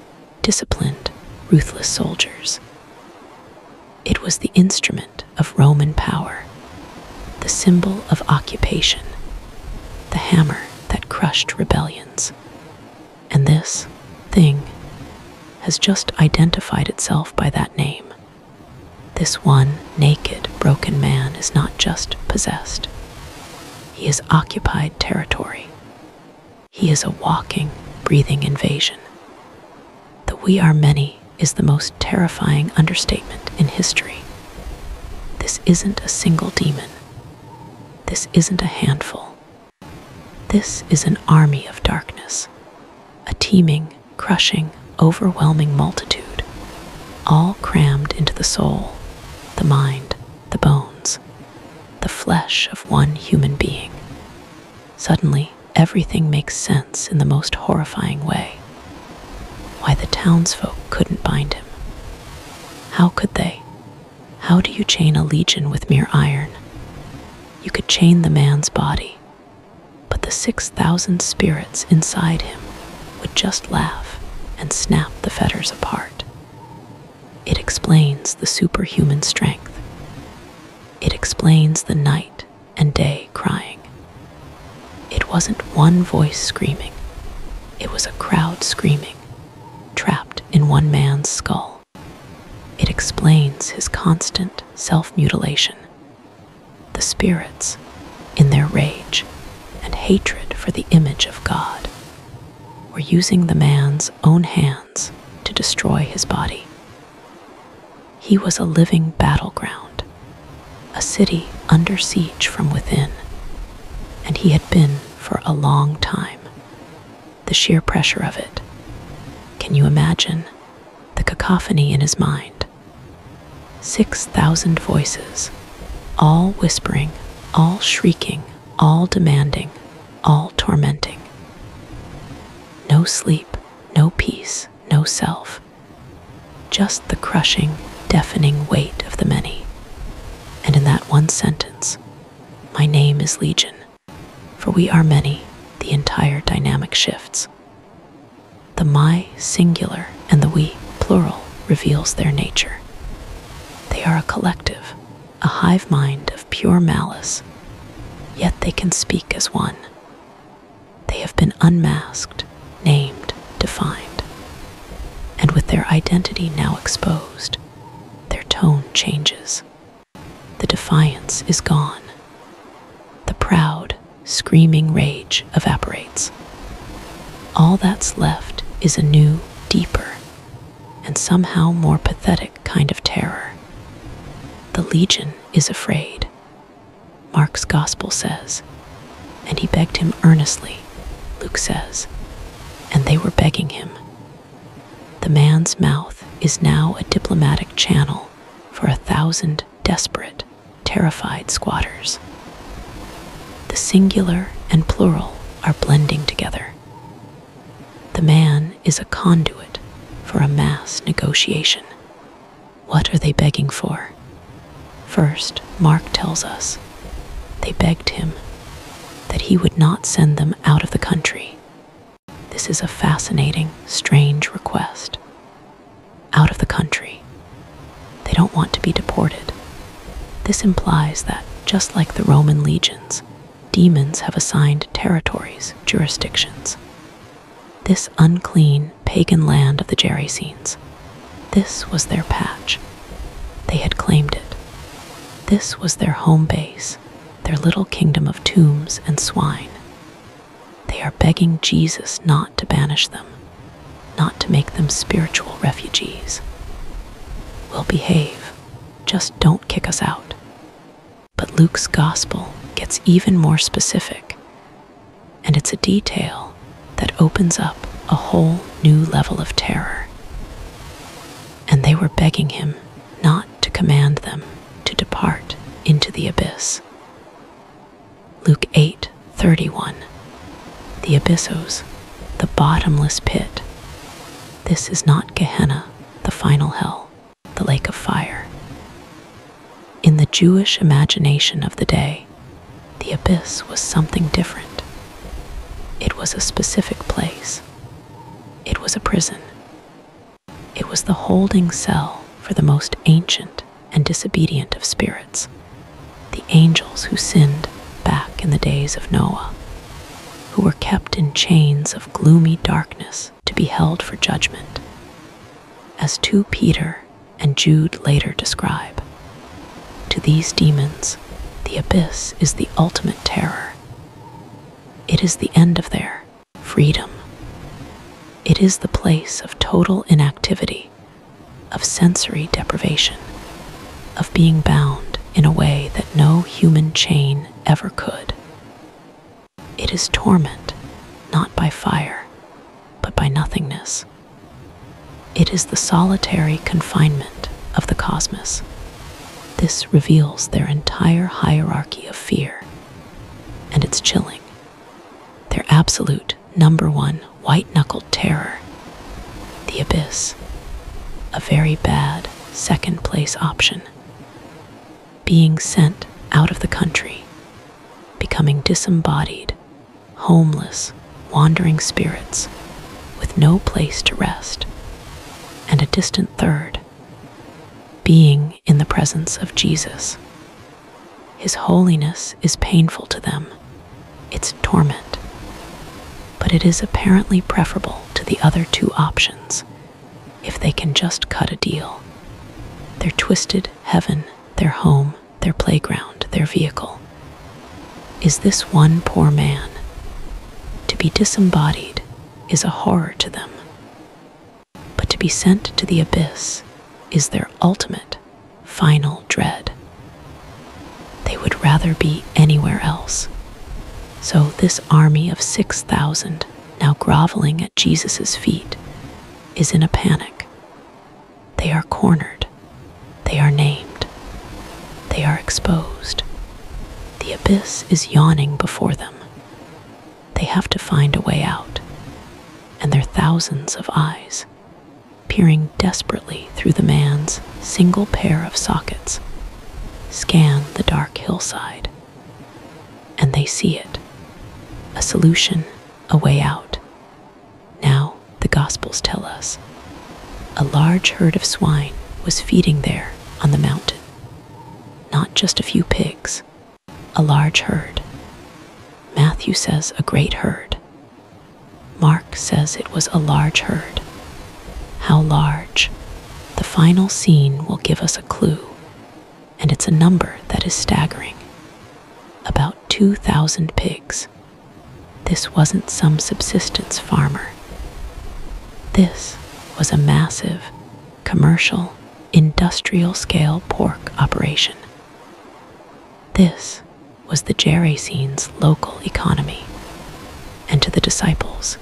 disciplined, ruthless soldiers. It was the instrument of Roman power, the symbol of occupation, the hammer that crushed rebellions. And this thing has just identified itself by that name. This one naked, broken man is not just possessed. He has occupied territory. He is a walking, breathing invasion. The "we are many" is the most terrifying understatement in history. This isn't a single demon. This isn't a handful. This is an army of darkness, a teeming, crushing, overwhelming multitude, all crammed into the soul, the mind, the bones, the flesh of one human being. Suddenly, everything makes sense in the most horrifying way. Why the townsfolk couldn't bind him. How could they? How do you chain a legion with mere iron? You could chain the man's body, but the 6,000 spirits inside him would just laugh and snap the fetters apart. It explains the superhuman strength, explains the night and day crying. It wasn't one voice screaming, it was a crowd screaming, trapped in one man's skull. It explains his constant self-mutilation. The spirits, in their rage and hatred for the image of God, were using the man's own hands to destroy his body. He was a living battleground, a city under siege from within, and he had been for a long time. The sheer pressure of it. Can you imagine the cacophony in his mind? 6,000 voices, all whispering, all shrieking, all demanding, all tormenting. No sleep, no peace, no self. Just the crushing, deafening weight of the many. And in that one sentence, my name is Legion, for we are many, the entire dynamic shifts. The my singular and the we plural reveals their nature. They are a collective, a hive mind of pure malice, yet they can speak as one. They have been unmasked, named, defined, and with their identity now exposed, their tone changes. The defiance is gone. The proud, screaming rage evaporates. All that's left is a new, deeper, and somehow more pathetic kind of terror. The Legion is afraid, Mark's Gospel says, and he begged him earnestly, Luke says, and they were begging him. The man's mouth is now a diplomatic channel for 1,000 desperate, terrified squatters. The singular and plural are blending together. The man is a conduit for a mass negotiation. What are they begging for? First, Mark tells us, they begged him that he would not send them out of the country. This is a fascinating, strange request. Out of the country. They don't want to be deported. This implies that, just like the Roman legions, demons have assigned territories, jurisdictions. This unclean, pagan land of the Gerasenes, this was their patch. They had claimed it. This was their home base, their little kingdom of tombs and swine. They are begging Jesus not to banish them, not to make them spiritual refugees. We'll behave, just don't kick us out. But Luke's gospel gets even more specific, and it's a detail that opens up a whole new level of terror. And they were begging him not to command them to depart into the abyss. Luke 8:31. The abyssos, the bottomless pit. This is not Gehenna, the final hell, the lake of fire. In the Jewish imagination of the day, the abyss was something different. It was a specific place. It was a prison. It was the holding cell for the most ancient and disobedient of spirits, the angels who sinned back in the days of Noah, who were kept in chains of gloomy darkness to be held for judgment. As 2 Peter and Jude later describe, to these demons, the abyss is the ultimate terror. It is the end of their freedom. It is the place of total inactivity, of sensory deprivation, of being bound in a way that no human chain ever could. It is torment, not by fire, but by nothingness. It is the solitary confinement of the cosmos. This reveals their entire hierarchy of fear, and it's chilling. Their absolute #1 white-knuckled terror, the abyss, a very bad second-place option. Being sent out of the country, becoming disembodied, homeless, wandering spirits with no place to rest, and a distant third, being in the presence of Jesus. His holiness is painful to them. It's torment. But it is apparently preferable to the other two options, if they can just cut a deal. Their twisted heaven, their home, their playground, their vehicle. Is this one poor man? To be disembodied is a horror to them. But to be sent to the abyss is their ultimate, final dread. They would rather be anywhere else. So this army of 6,000, now groveling at Jesus' feet, is in a panic. They are cornered. They are named. They are exposed. The abyss is yawning before them. They have to find a way out, and their thousands of eyes, peering desperately through the man's single pair of sockets, scan the dark hillside. And they see it. A solution, a way out. Now, the Gospels tell us, a large herd of swine was feeding there on the mountain. Not just a few pigs, a large herd. Matthew says a great herd. Mark says it was a large herd. How large? The final scene will give us a clue, and it's a number that is staggering. About 2,000 pigs. This wasn't some subsistence farmer. This was a massive, commercial, industrial-scale pork operation. This was the Gerasenes' local economy. And to the disciples,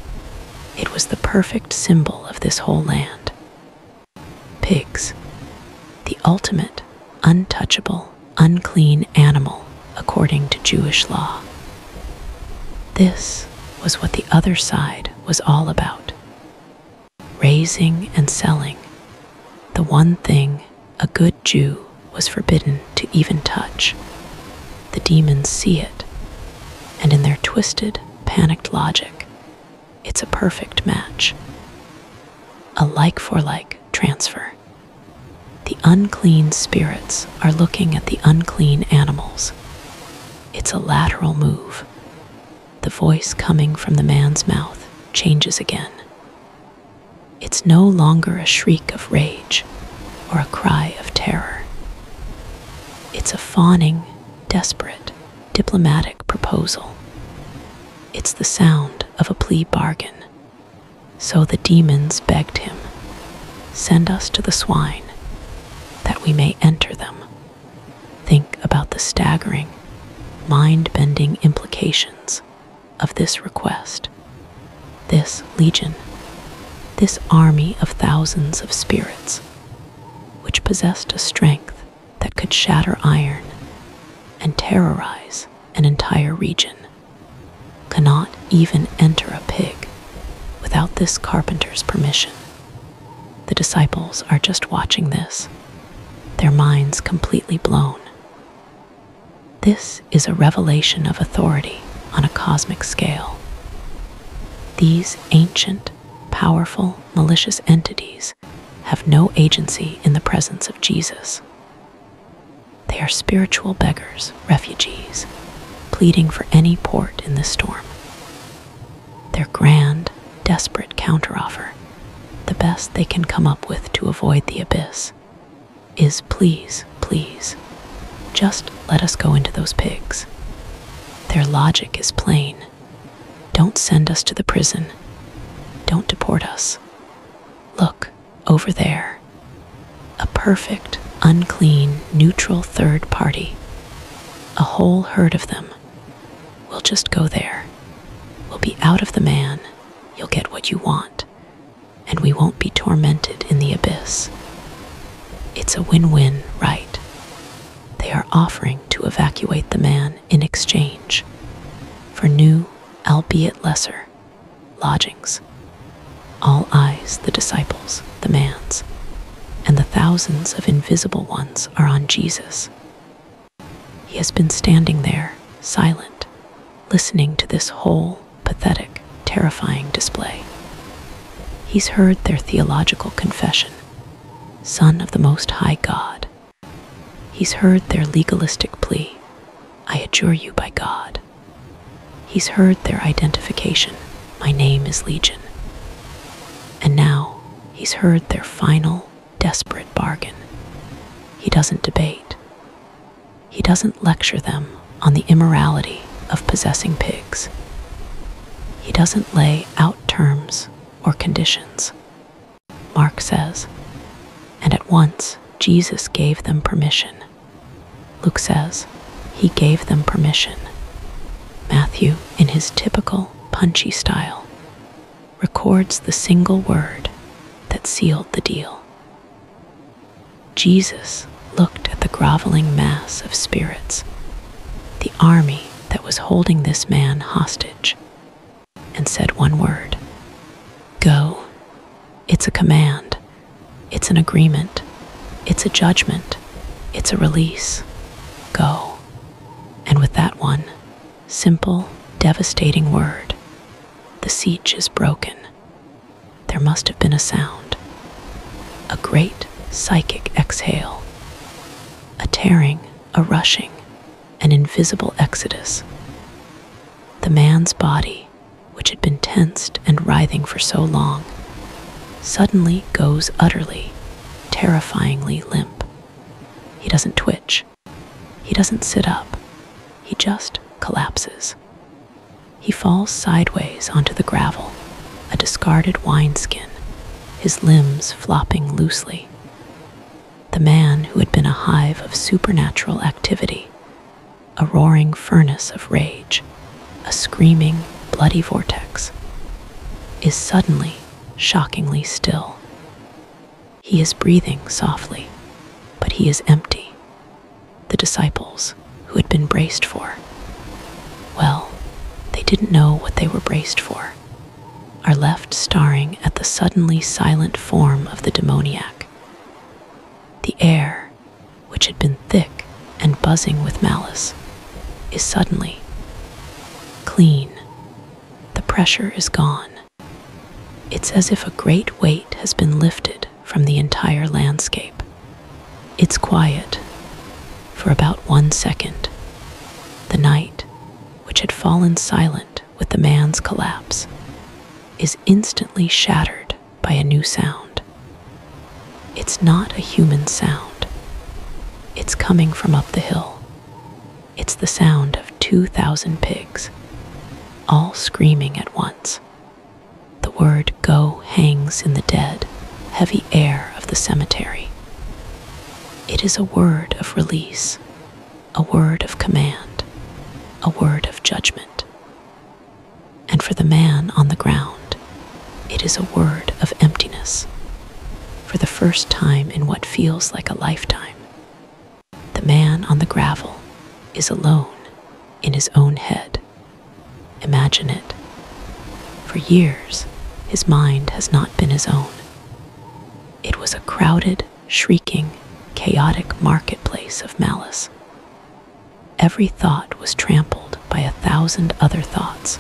it was the perfect symbol of this whole land. Pigs, the ultimate, untouchable, unclean animal according to Jewish law. This was what the other side was all about. Raising and selling, the one thing a good Jew was forbidden to even touch. The demons see it, and in their twisted, panicked logic, it's a perfect match. A like-for-like transfer. The unclean spirits are looking at the unclean animals. It's a lateral move. The voice coming from the man's mouth changes again. It's no longer a shriek of rage or a cry of terror. It's a fawning, desperate, diplomatic proposal. It's the sound of a plea bargain. So the demons begged him, "Send us to the swine, that we may enter them." Think about the staggering, mind-bending implications of this request. This legion, this army of thousands of spirits, which possessed a strength that could shatter iron and terrorize an entire region, cannot even enter a pig without this carpenter's permission. The disciples are just watching this, their minds completely blown. This is a revelation of authority on a cosmic scale. These ancient, powerful, malicious entities have no agency in the presence of Jesus. They are spiritual beggars, refugees, pleading for any port in this storm. Their grand, desperate counteroffer, the best they can come up with to avoid the abyss, is please, please, just let us go into those pigs. Their logic is plain. Don't send us to the prison. Don't deport us. Look, over there. A perfect, unclean, neutral third party. A whole herd of them. We'll just go there. We'll be out of the man. You'll get what you want. And we won't be tormented in the abyss. It's a win-win, right? They are offering to evacuate the man in exchange for new, albeit lesser, lodgings. All eyes, the disciples, the man's, and the thousands of invisible ones are on Jesus. He has been standing there, silent, listening to this whole, pathetic, terrifying display. He's heard their theological confession, Son of the Most High God. He's heard their legalistic plea, I adjure you by God. He's heard their identification. My name is Legion. And now he's heard their final, desperate bargain. He doesn't debate. He doesn't lecture them on the immorality of possessing pigs. He doesn't lay out terms or conditions. Mark says, and at once Jesus gave them permission. Luke says, he gave them permission. Matthew, in his typical punchy style, records the single word that sealed the deal. Jesus looked at the groveling mass of spirits, the army that was holding this man hostage, and said one word, go. It's a command. It's an agreement. It's a judgment. It's a release. Go. And with that one simple, devastating word, the siege is broken. There must have been a sound, a great psychic exhale, a tearing, a rushing, an invisible exodus. The man's body, which had been tensed and writhing for so long, suddenly goes utterly, terrifyingly limp. He doesn't twitch. He doesn't sit up. He just collapses. He falls sideways onto the gravel, a discarded wineskin, his limbs flopping loosely. The man who had been a hive of supernatural activity, a roaring furnace of rage, a screaming, bloody vortex, is suddenly shockingly still. He is breathing softly, but he is empty. The disciples, who had been braced for, well, they didn't know what they were braced for, are left staring at the suddenly silent form of the demoniac. The air, which had been thick and buzzing with malice, is suddenly clean. The pressure is gone. It's as if a great weight has been lifted from the entire landscape. It's quiet for about 1 second. The night, which had fallen silent with the man's collapse, is instantly shattered by a new sound. It's not a human sound. It's coming from up the hill. It's the sound of 2,000 pigs, all screaming at once. The word go hangs in the dead, heavy air of the cemetery. It is a word of release, a word of command, a word of judgment. And for the man on the ground, it is a word of emptiness. For the first time in what feels like a lifetime, the man on the gravel is alone in his own head. Imagine it. For years, his mind has not been his own. It was a crowded, shrieking, chaotic marketplace of malice. Every thought was trampled by 1,000 other thoughts.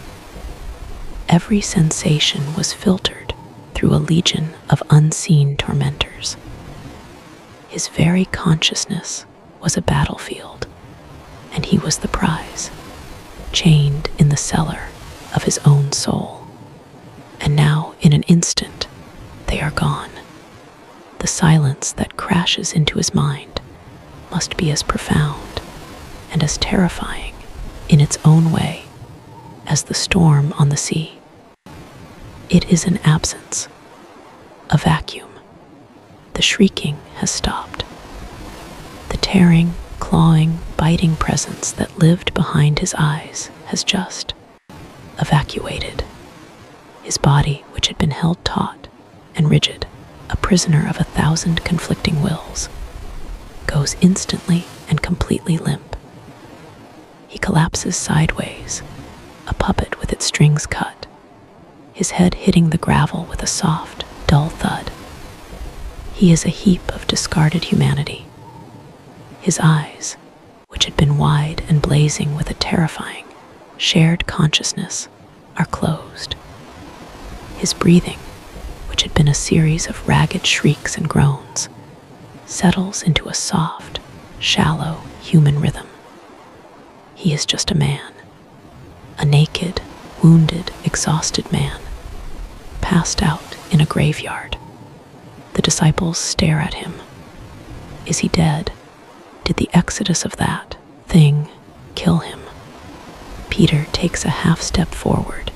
Every sensation was filtered through a legion of unseen tormentors. His very consciousness was a battlefield, and he was the prize, chained in the cellar of his own soul. And now, in an instant, they are gone. The silence that crashes into his mind must be as profound and as terrifying in its own way as the storm on the sea. It is an absence, a vacuum. The shrieking has stopped. The tearing, clawing, biting presence that lived behind his eyes has just evacuated. His body, which had been held taut and rigid, a prisoner of 1,000 conflicting wills, goes instantly and completely limp. He collapses sideways, a puppet with its strings cut, his head hitting the gravel with a soft, dull thud. He is a heap of discarded humanity. His eyes, which had been wide and blazing with a terrifying, shared consciousness, are closed. His breathing, which had been a series of ragged shrieks and groans, settles into a soft, shallow human rhythm. he is just a man. A naked, wounded, exhausted man, passed out in a graveyard. The disciples stare at him. Is he dead? Did the exodus of that thing kill him? Peter takes a half-step forward,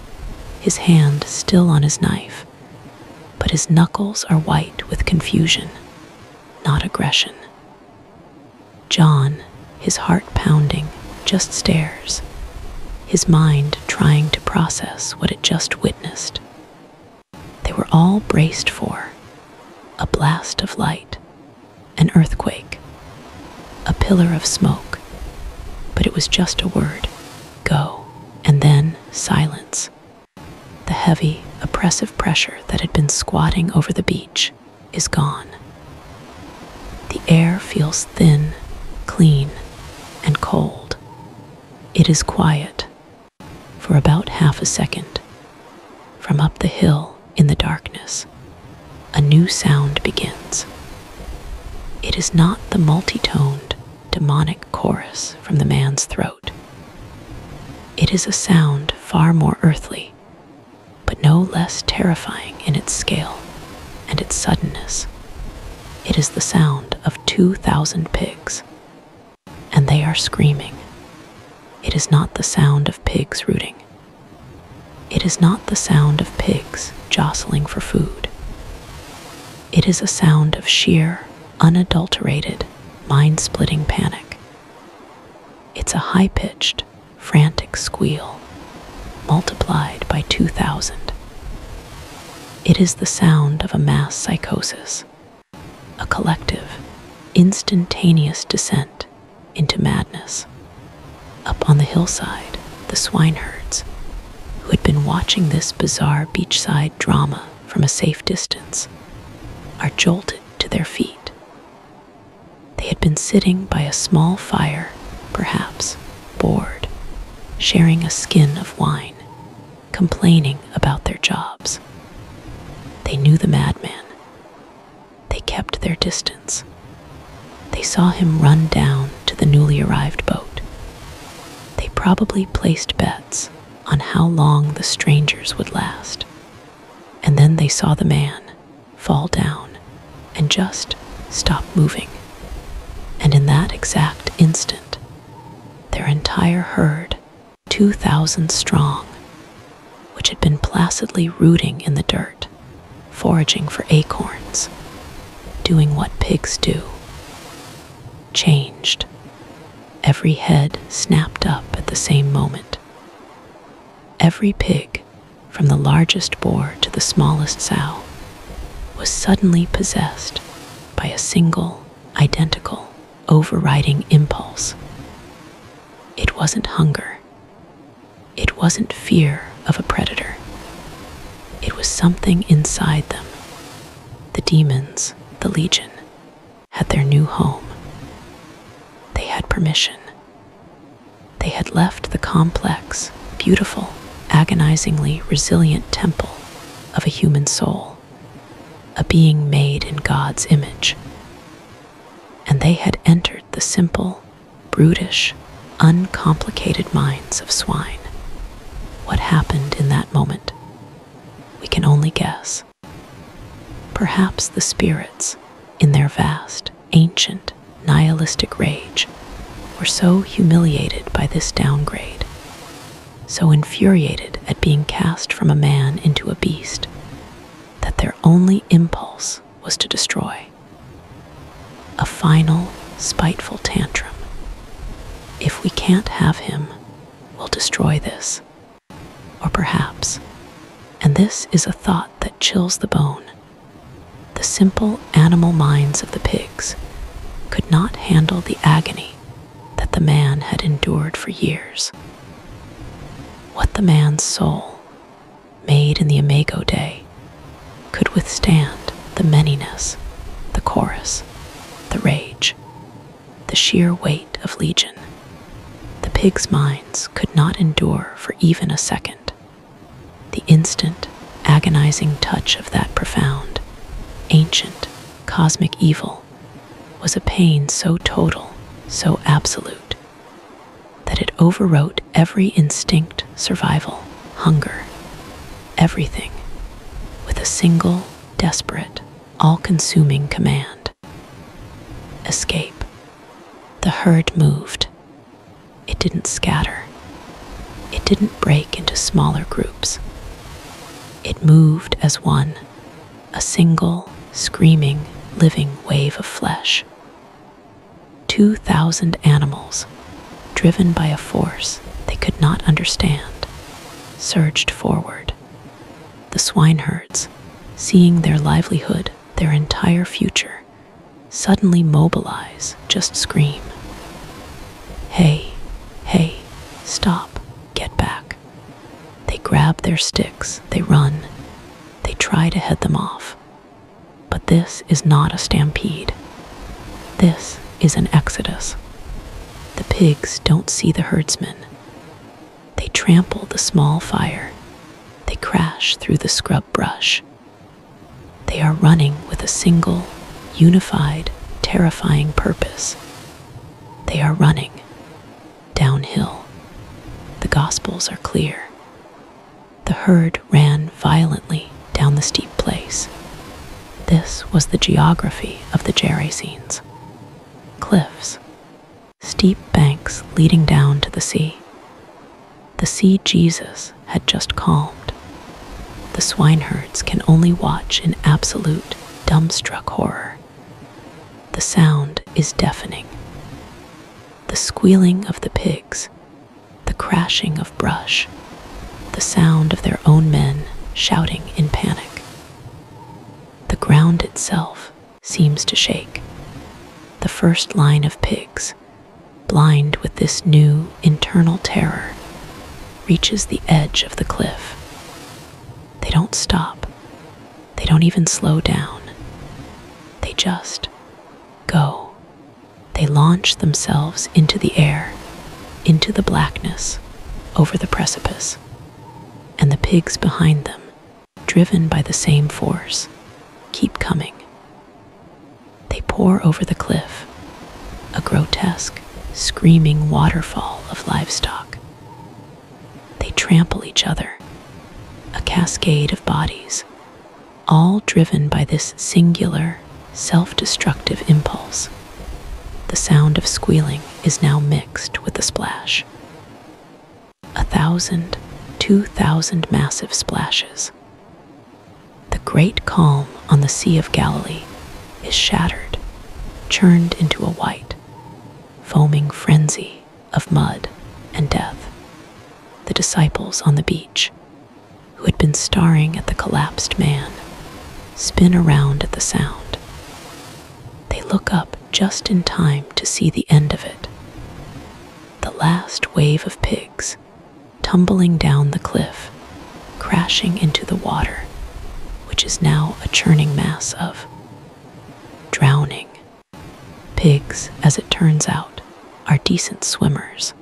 his hand still on his knife, but his knuckles are white with confusion, not aggression. John, his heart pounding, just stares, his mind trying to process what it just witnessed. They were all braced for a blast of light, an earthquake, a pillar of smoke, but it was just a word, go, and then silence. The heavy, oppressive pressure that had been squatting over the beach is gone. The air feels thin, clean, and cold. It is quiet for about half a second. From up the hill in the darkness, a new sound begins. It is not the multi-toned, demonic chorus from the man's throat. It is a sound far more earthly, but no less terrifying in its scale and its suddenness. It is the sound of 2,000 pigs, and they are screaming. It is not the sound of pigs rooting. It is not the sound of pigs jostling for food. It is a sound of sheer, unadulterated, mind-splitting panic. It's a high-pitched, frantic squeal, multiplied by 2,000. It is the sound of a mass psychosis, a collective, instantaneous descent into madness. Up on the hillside, the swineherds, who had been watching this bizarre beachside drama from a safe distance, are jolted to their feet. They had been sitting by a small fire, perhaps bored, sharing a skin of wine, complaining about their jobs. They knew the madman. They kept their distance. They saw him run down to the newly arrived boat. They probably placed bets on how long the strangers would last. And then they saw the man fall down and just stop moving. And in that exact instant, their entire herd, 2,000 strong, which had been placidly rooting in the dirt, foraging for acorns, doing what pigs do, changed. Every head snapped up at the same moment. Every pig, from the largest boar to the smallest sow, was suddenly possessed by a single, identical, overriding impulse. It wasn't hunger. It wasn't fear of a predator. It was something inside them. The demons, the legion, had their new home. They had permission. They had left the complex, beautiful, agonizingly resilient temple of a human soul, a being made in God's image. And they had entered the simple, brutish, uncomplicated minds of swine. What happened in that moment? We can only guess. Perhaps the spirits, in their vast, ancient, nihilistic rage, were so humiliated by this downgrade, so infuriated at being cast from a man into a beast, that their only impulse was to destroy. A final, spiteful tantrum. If we can't have him, we'll destroy this. Or perhaps, and this is a thought that chills the bone, the simple animal minds of the pigs could not handle the agony that the man had endured for years. What the man's soul, made in the imago Dei, could withstand the manyness, the chorus, the rage, the sheer weight of legion. The pigs' minds could not endure for even a second. The instant, agonizing touch of that profound, ancient, cosmic evil was a pain so total, so absolute, that it that overwrote every instinct, survival, hunger, everything, with a single, desperate, all-consuming command. Escape. The herd moved. It didn't scatter. It didn't break into smaller groups. It moved as one, a single, screaming, living wave of flesh. 2,000 animals, driven by a force they could not understand, surged forward. The swineherds, seeing their livelihood, their entire future, suddenly mobilize, just scream. Hey, hey, stop, get back. They grab their sticks, they run, they try to head them off. But this is not a stampede. This is an exodus. The pigs don't see the herdsmen. They trample the small fire. They crash through the scrub brush. They are running with a single, unified, terrifying purpose. They are running downhill. The Gospels are clear. The herd ran violently down the steep place. This was the geography of the Gerasenes. Cliffs, steep banks leading down to the sea. The sea Jesus had just calmed. The swineherds can only watch in absolute, dumbstruck horror. The sound is deafening. The squealing of the pigs, the crashing of brush, the sound of their own men shouting in panic. The ground itself seems to shake. The first line of pigs, blind with this new internal terror, reaches the edge of the cliff. They don't stop. They don't even slow down. They just go. They launch themselves into the air, into the blackness, over the precipice. And the pigs behind them, driven by the same force, keep coming. They pour over the cliff, a grotesque, screaming waterfall of livestock. They trample each other, a cascade of bodies, all driven by this singular, self-destructive impulse. The sound of squealing is now mixed with the splash. 1,000, 2,000 massive splashes. The great calm on the Sea of Galilee is shattered, churned into a white, foaming frenzy of mud and death. The disciples on the beach, who had been staring at the collapsed man, spin around at the sound. They look up just in time to see the end of it. The last wave of pigs, tumbling down the cliff, crashing into the water, which is now a churning mass of drowning. Pigs, as it turns out, are decent swimmers.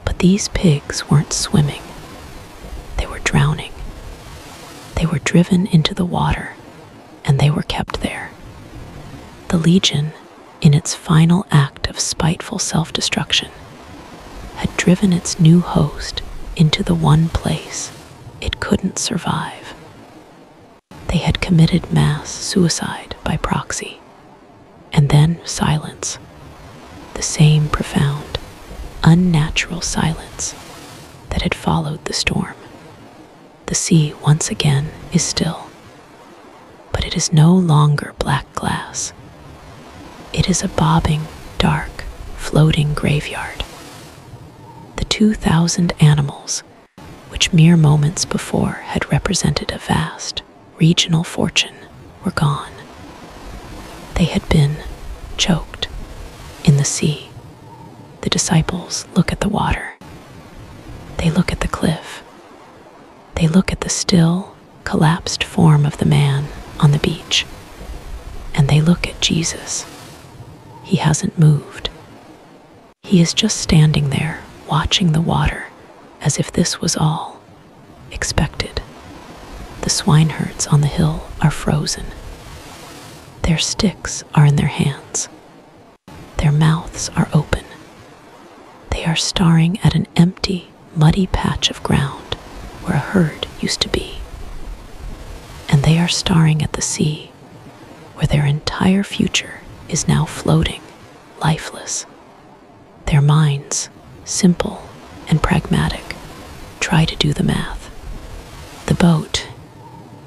But these pigs weren't swimming. They were drowning. They were driven into the water, and they were kept there. The Legion, in its final act of spiteful self-destruction, had driven its new host into the one place it couldn't survive. They had committed mass suicide by proxy, and then silence, the same profound, unnatural silence that had followed the storm. The sea once again is still, but it is no longer black glass. It is a bobbing, dark, floating graveyard. The 2,000 animals, which mere moments before had represented a vast, regional fortune, were gone. They had been choked in the sea. The disciples look at the water. They look at the cliff. They look at the still, collapsed form of the man on the beach. And they look at Jesus. He hasn't moved. He is just standing there, watching the water, as if this was all expected. The swineherds on the hill are frozen. Their sticks are in their hands. Their mouths are open. They are staring at an empty, muddy patch of ground where a herd used to be. And they are staring at the sea where their entire future is now floating, lifeless. Their minds, simple and pragmatic, try to do the math. The boat,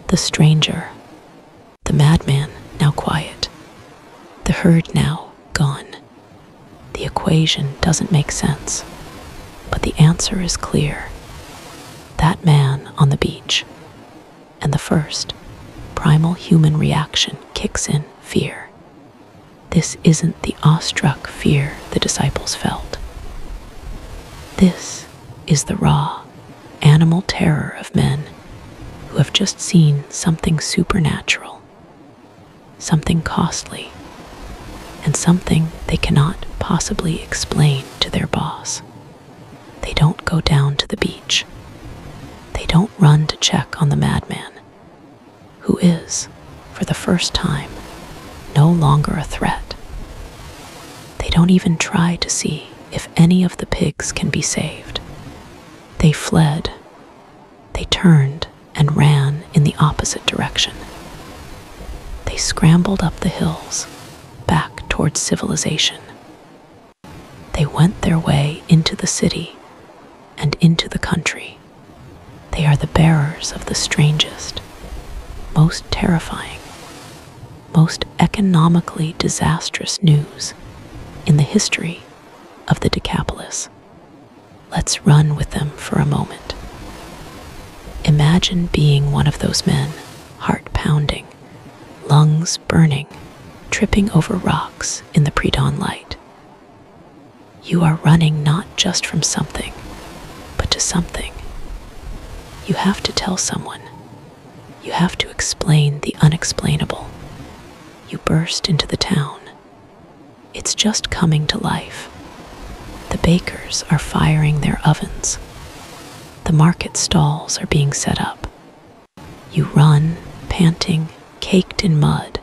the stranger, the madman now quiet, the herd now gone. The equation doesn't make sense, but the answer is clear. That man on the beach, and the first primal human reaction kicks in: fear. This isn't the awestruck fear the disciples felt. This is the raw, animal terror of men who have just seen something supernatural, something costly, and something they cannot possibly explain to their boss. They don't go down to the beach. They don't run to check on the madman, who is, for the first time, no longer a threat. They don't even try to see if any of the pigs can be saved. They fled. They turned and ran in the opposite direction. They scrambled up the hills, back towards civilization. They went their way into the city and into the country. They are the bearers of the strangest, most terrifying, most economically disastrous news in the history of the Decapolis. Let's run with them for a moment. Imagine being one of those men, heart pounding, lungs burning, tripping over rocks in the pre-dawn light. You are running not just from something, but to something. You have to tell someone. You have to explain the unexplainable. You burst into the town. It's just coming to life. The bakers are firing their ovens. The market stalls are being set up. You run, panting, caked in mud,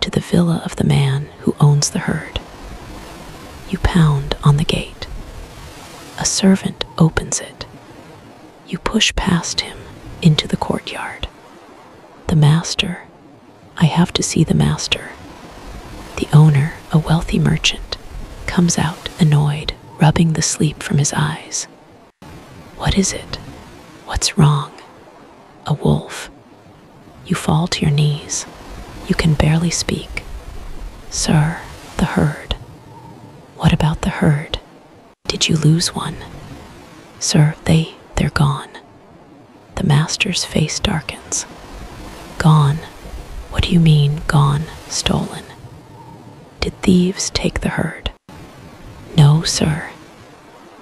to the villa of the man who owns the herd. You pound on the gate. A servant opens it. You push past him into the courtyard. The master. I have to see the master. The owner, a wealthy merchant, comes out annoyed, rubbing the sleep from his eyes. What is it? What's wrong? A wolf. You fall to your knees. You can barely speak. Sir, the herd. What about the herd? Did you lose one? Sir, they're gone. The master's face darkens. Gone? What do you mean, gone, stolen? Did thieves take the herd? No, sir.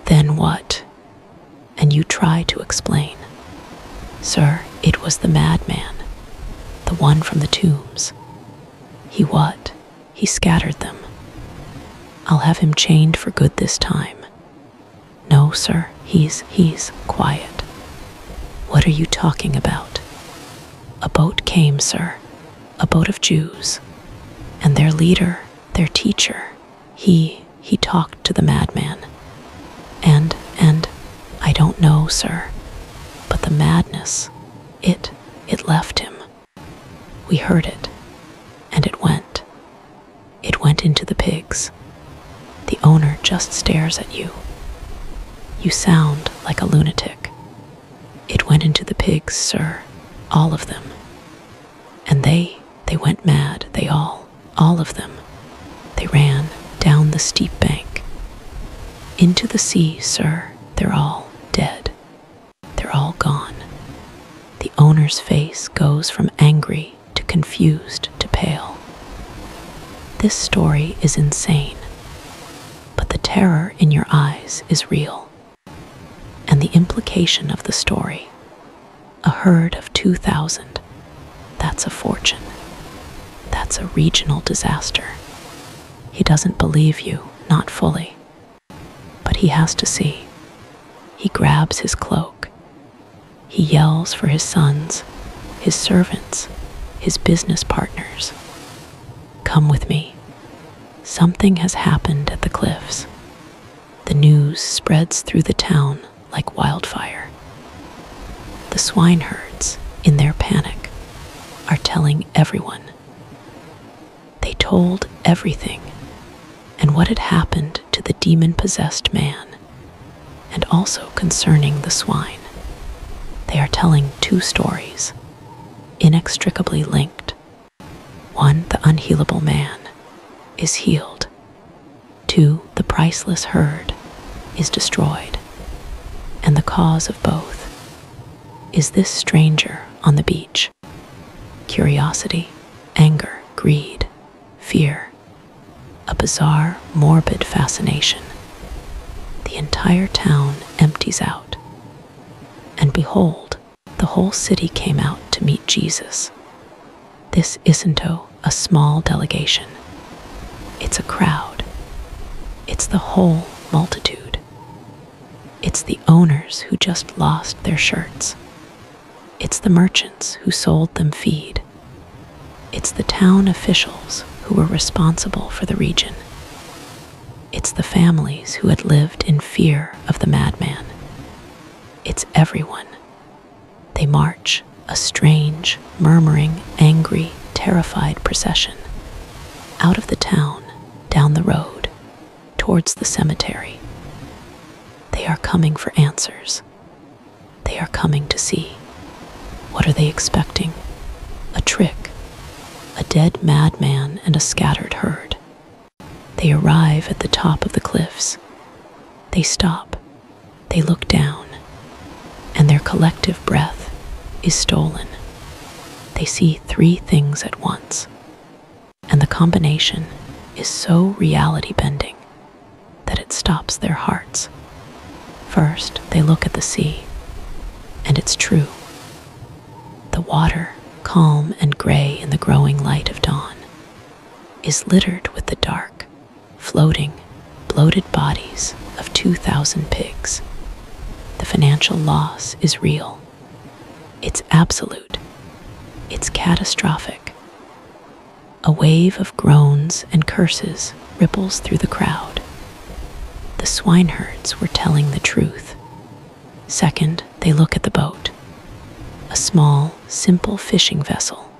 Then what? And you try to explain. Sir, it was the madman, the one from the tombs. He what? He scattered them. I'll have him chained for good this time. No, sir, he's quiet. What are you talking about? A boat came, sir, a boat of Jews, and their leader, their teacher, he talked to the madman. And I don't know, sir, but the madness, it left him. We heard it, and it went. It went into the pigs. The owner just stares at you. You sound like a lunatic. It went into the pigs, sir, all of them. And they went mad, they all of them. They ran down the steep bank. Into the sea, sir, they're all dead. They're all gone. The owner's face goes from angry to confused to pale. This story is insane, but the terror in your eyes is real. And the implication of the story, a herd of 2,000, that's a fortune. That's a regional disaster. He doesn't believe you, not fully, but he has to see. He grabs his cloak. He yells for his sons, his servants, his business partners. Come with me. Something has happened at the cliffs. The news spreads through the town like wildfire. The swineherds, in their panic, are telling everyone. They told everything and what had happened to the demon-possessed man, and also concerning the swine. They are telling two stories, inextricably linked. One, the unhealable man, is healed. Two, the priceless herd is destroyed. And the cause of both is this stranger on the beach. Curiosity, anger, greed, fear, a bizarre, morbid fascination. The entire town empties out. And behold, the whole city came out to meet Jesus. This isn't a small delegation. It's a crowd. It's the whole multitude. It's the owners who just lost their shirts. It's the merchants who sold them feed. It's the town officials who were responsible for the region. It's the families who had lived in fear of the madman. It's everyone. They march, a strange, murmuring, angry, terrified procession, out of the town, down the road, towards the cemetery. They are coming for answers. They are coming to see. What are they expecting? A trick, a dead madman and a scattered herd. They arrive at the top of the cliffs. They stop. They look down, and their collective breath is stolen. They see three things at once, and the combination is so reality-bending that it stops their hearts. First, they look at the sea, and it's true. The water, calm and gray in the growing light of dawn, is littered with the dark, floating, bloated bodies of 2,000 pigs. The financial loss is real. It's absolute. It's catastrophic. A wave of groans and curses ripples through the crowd. The swineherds were telling the truth. Second, they look at the boat. A small, simple fishing vessel,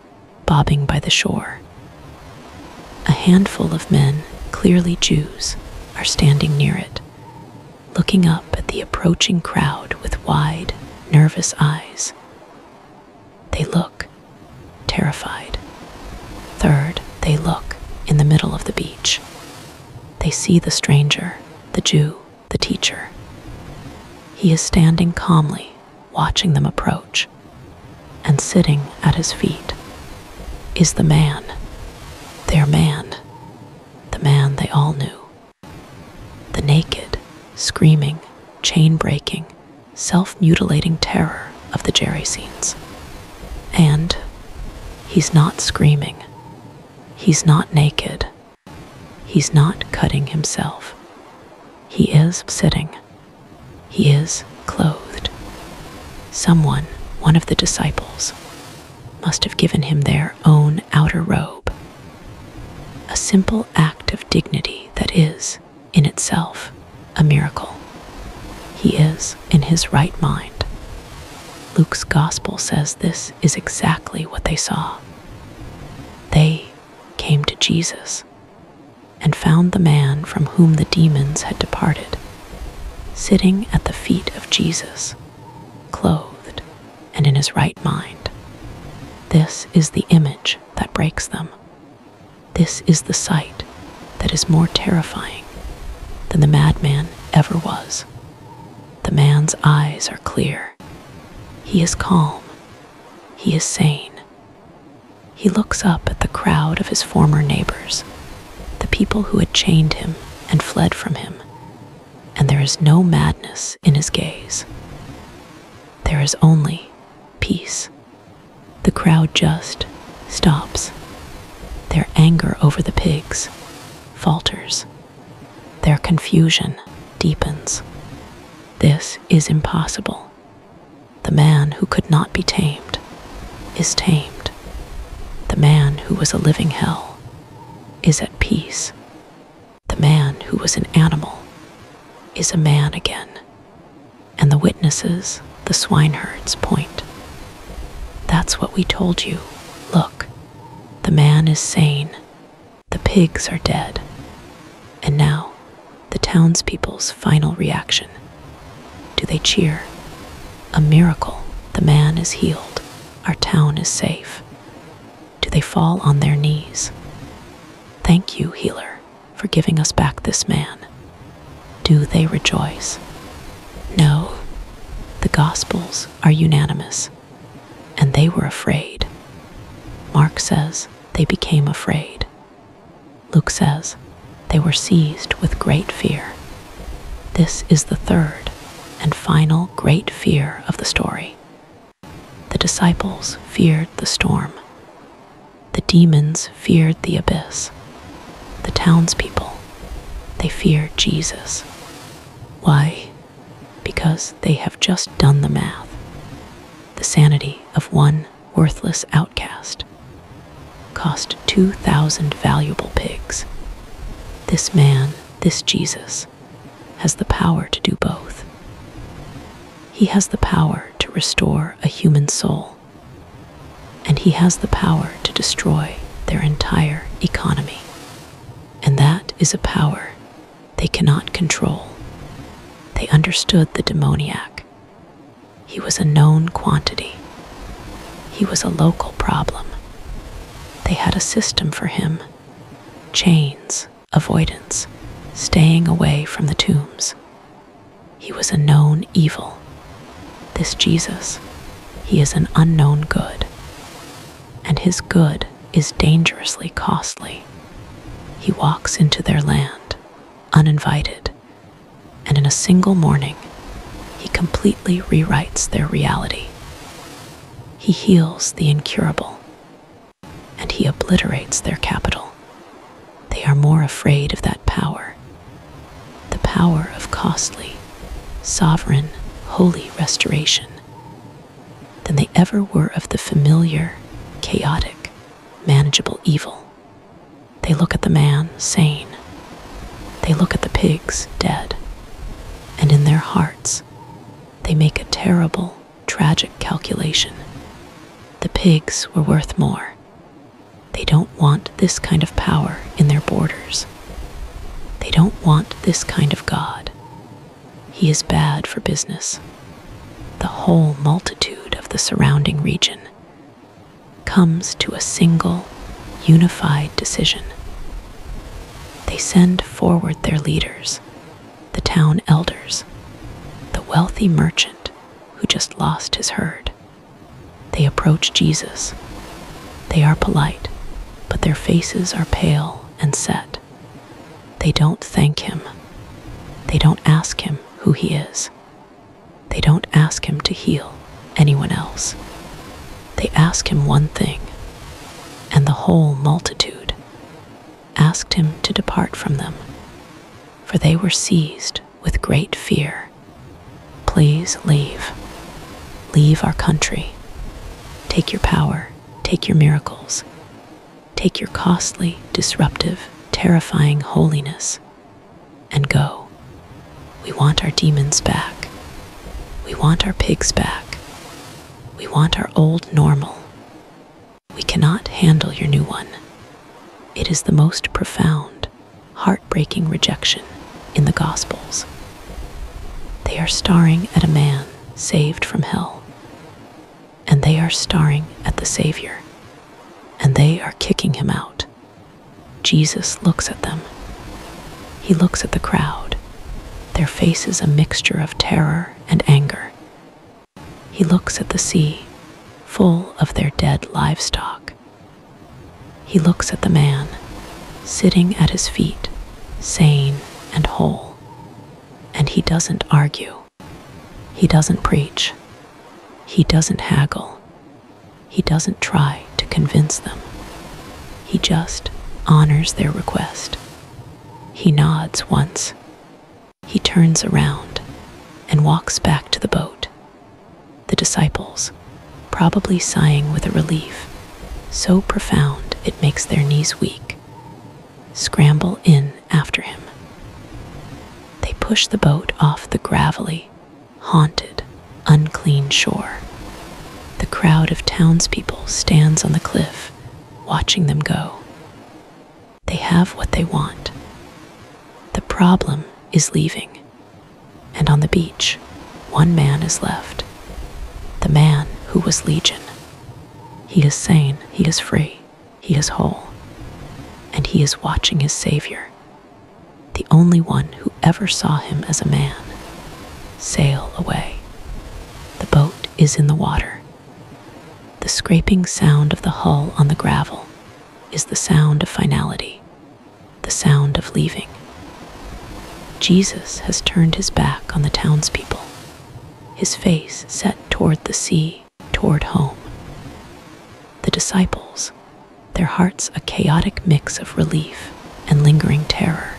bobbing by the shore. A handful of men, clearly Jews, are standing near it, looking up at the approaching crowd with wide, nervous eyes. They look, terrified. Third, they look in the middle of the beach. They see the stranger, the Jew, the teacher. He is standing calmly, watching them approach, and sitting at his feet is the man, their man, the man they all knew. The naked, screaming, chain-breaking, self-mutilating terror of the Gerasenes. And he's not screaming. He's not naked. He's not cutting himself. He is sitting. He is clothed. Someone, one of the disciples, must have given him their own outer robe. A simple act of dignity that is, in itself, a miracle. He is in his right mind. Luke's gospel says this is exactly what they saw. They came to Jesus and found the man from whom the demons had departed, sitting at the feet of Jesus, clothed and in his right mind. This is the image that breaks them. This is the sight that is more terrifying than the madman ever was. The man's eyes are clear. He is calm. He is sane. He looks up at the crowd of his former neighbors, the people who had chained him and fled from him, and there is no madness in his gaze. There is only peace. The crowd just stops. Their anger over the pigs falters. Their confusion deepens. This is impossible. The man who could not be tamed is tamed. The man who was a living hell is at peace. The man who was an animal is a man again, and the witnesses, the swineherds, point. That's what we told you. Look, the man is sane, the pigs are dead. And now, the townspeople's final reaction. Do they cheer? A miracle, the man is healed, our town is safe. Do they fall on their knees? Thank you, healer, for giving us back this man. Do they rejoice? No, the Gospels are unanimous, and they were afraid. Mark says they became afraid. Luke says they were seized with great fear. This is the third and final great fear of the story. The disciples feared the storm. The demons feared the abyss. The townspeople, they feared Jesus. Why? Because they have just done the math. The sanity of one worthless outcast cost 2,000 valuable pigs. This man, this Jesus, has the power to do both. He has the power to restore a human soul, and he has the power to destroy their entire economy. And that is a power they cannot control. They understood the demoniac. He was a known quantity. He was a local problem. They had a system for him. Chains, avoidance, staying away from the tombs. He was a known evil. This Jesus, he is an unknown good. And his good is dangerously costly. He walks into their land, uninvited, and in a single morning, he completely rewrites their reality. He heals the incurable, and he obliterates their capital. They are more afraid of that power, the power of costly, sovereign, holy restoration, than they ever were of the familiar, chaotic, manageable evil. They look at the man sane. They look at the pigs dead. And in their hearts, they make a terrible, tragic calculation. The pigs were worth more. They don't want this kind of power in their borders. They don't want this kind of God. He is bad for business. The whole multitude of the surrounding region comes to a single, unified decision. They send forward their leaders, the town elders, the wealthy merchant who just lost his herd. They approach Jesus. They are polite, but their faces are pale and set. They don't thank him. They don't ask him who he is. They don't ask him to heal anyone else. They ask him one thing, and the whole multitude asked him to depart from them, for they were seized with great fear. Please leave. Leave our country. Take your power, take your miracles, take your costly, disruptive, terrifying holiness, and go. We want our demons back. We want our pigs back. We want our old normal. We cannot handle your new one. It is the most profound, heartbreaking rejection in the Gospels. They are staring at a man saved from hell, and they are staring at the Savior, and they are kicking him out. Jesus looks at them. He looks at the crowd, their faces a mixture of terror and anger. He looks at the sea, full of their dead livestock. He looks at the man, sitting at his feet, sane and whole. And he doesn't argue. He doesn't preach. He doesn't haggle. He doesn't try to convince them. He just honors their request. He nods once. He turns around and walks back to the boat. The disciples, probably sighing with a relief so profound it makes their knees weak, scramble in after him. They push the boat off the gravelly, haunted, unclean shore. The crowd of townspeople stands on the cliff, watching them go. They have what they want. The problem is leaving, and on the beach, one man is left. The man who was Legion. He is sane, he is free, he is whole, and he is watching his savior, the only one who ever saw him as a man, sail away. The boat is in the water. The scraping sound of the hull on the gravel is the sound of finality, the sound of leaving. Jesus has turned his back on the townspeople, his face set toward the sea, toward home. The disciples, their hearts a chaotic mix of relief and lingering terror,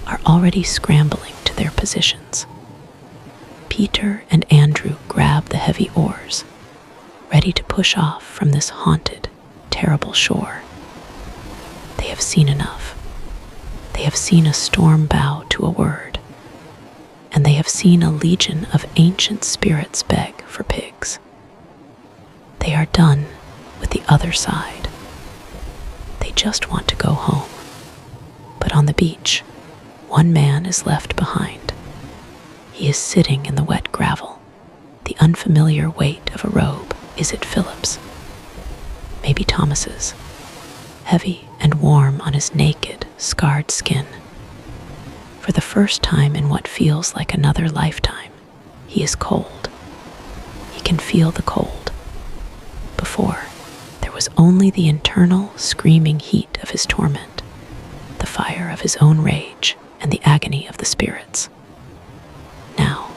are already scrambling to their positions. Peter and Andrew grab the heavy oars, ready to push off from this haunted, terrible shore. They have seen enough. They have seen a storm bow to a word, and they have seen a legion of ancient spirits beg for pigs. They are done with the other side. They just want to go home. But on the beach, one man is left behind. He is sitting in the wet gravel. The unfamiliar weight of a robe. Is it Philip's? Maybe Thomas's. Heavy and warm on his naked, scarred skin. For the first time in what feels like another lifetime, he is cold. He can feel the cold. Before, there was only the internal, screaming heat of his torment, the fire of his own rage, and the agony of the spirits. Now,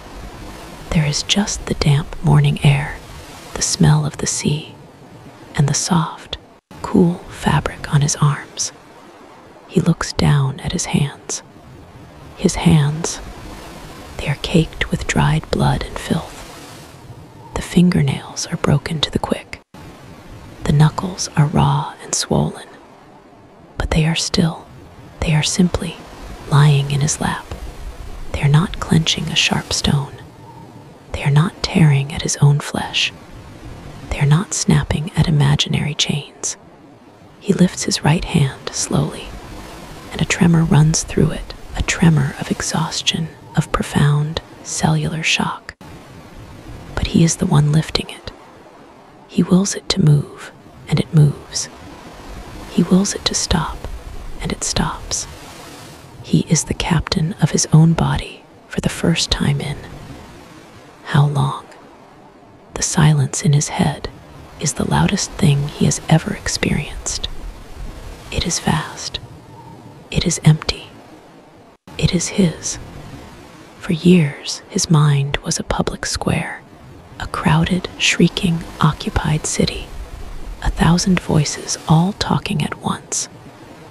there is just the damp morning air, the smell of the sea, and the soft, cool fabric on his arms. He looks down at his hands. His hands, they are caked with dried blood and filth. The fingernails are broken to the quick. The knuckles are raw and swollen. But they are still, they are simply lying in his lap. They are not clenching a sharp stone. They are not tearing at his own flesh. They are not snapping at imaginary chains. He lifts his right hand slowly, and a tremor runs through it, a tremor of exhaustion, of profound cellular shock. But he is the one lifting it. He wills it to move, and it moves. He wills it to stop, and it stops. He is the captain of his own body for the first time in how long? The silence in his head is the loudest thing he has ever experienced. It is vast. It is empty. It is his. For years, his mind was a public square, a crowded, shrieking, occupied city, 1,000 voices all talking at once,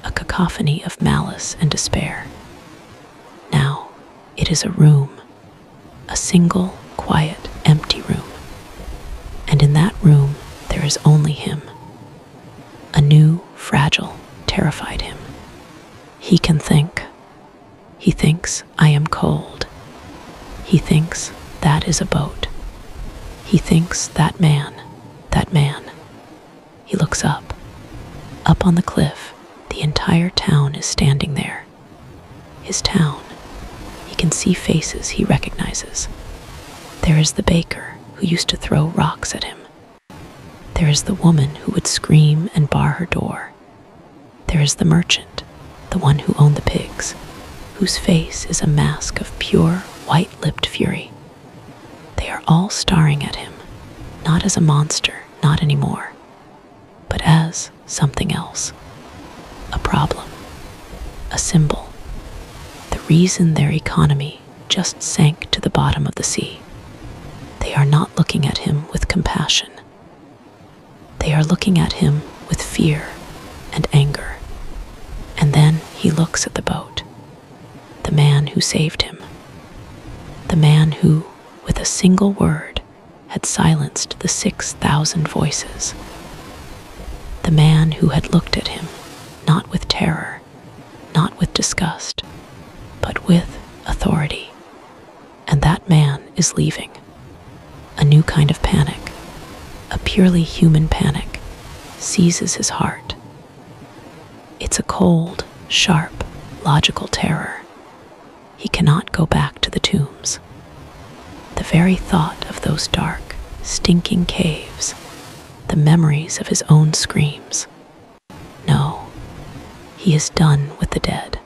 a cacophony of malice and despair. Now, it is a room, a single, quiet, empty room. And in that room, there is only him. A new, fragile, terrified him. He can think. He thinks, I am cold. He thinks, that is a boat. He thinks, that man. He looks up. Up on the cliff, the entire town is standing there. His town. He can see faces he recognizes. There is the baker who used to throw rocks at him. There is the woman who would scream and bar her door. There is the merchant, the one who owned the pigs, whose face is a mask of pure, white-lipped fury. They are all staring at him, not as a monster, not anymore, but as something else. A problem, a symbol, the reason their economy just sank to the bottom of the sea. They are not looking at him with compassion. They are looking at him with fear and anger. And then he looks at the boat, the man who saved him, the man who, with a single word, had silenced the 6,000 voices, the man who had looked at him, not with terror, not with disgust, but with authority. authority. And that man is leaving. A new kind of panic, a purely human panic, seizes his heart. It's a cold, sharp, logical terror. He cannot go back to the tombs. The very thought of those dark, stinking caves, the memories of his own screams. No, he is done with the dead.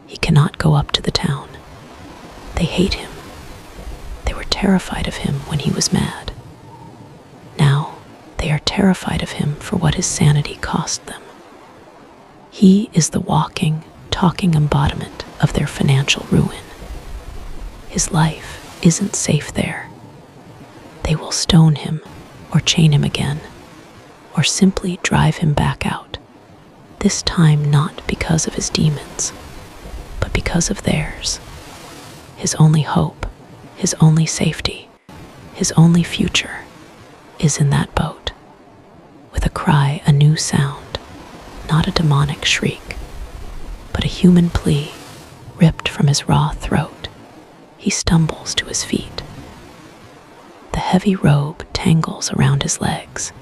He cannot go up to the town. They hate him. They were terrified of him when he was mad. Now, they are terrified of him for what his sanity cost them. He is the walking, talking embodiment of their financial ruin. His life isn't safe there. They will stone him, or chain him again, or simply drive him back out, this time not because of his demons, but because of theirs. His only hope, his only safety, his only future is in that boat. With a cry, a new sound, not a demonic shriek, but a human plea ripped from his raw throat, he stumbles to his feet. The heavy robe tangles around his legs.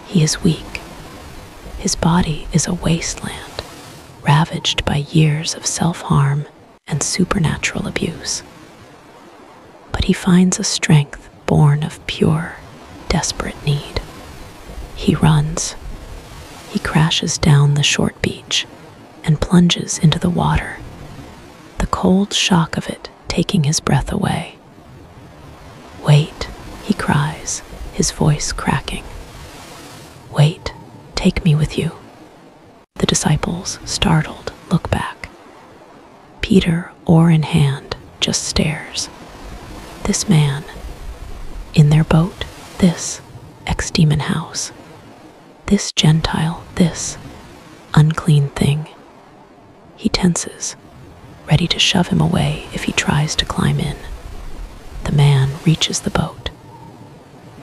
He is weak. His body is a wasteland, ravaged by years of self-harm and supernatural abuse. But he finds a strength born of pure, desperate need. He runs. He crashes down the short beach and plunges into the water, the cold shock of it taking his breath away. "Wait," he cries, his voice cracking. "Wait, take me with you." The disciples, startled, look back. Peter, oar in hand, just stares. This man, in their boat, this ex-demon house, this Gentile, this unclean thing. He tenses, ready to shove him away if he tries to climb in. The man reaches the boat.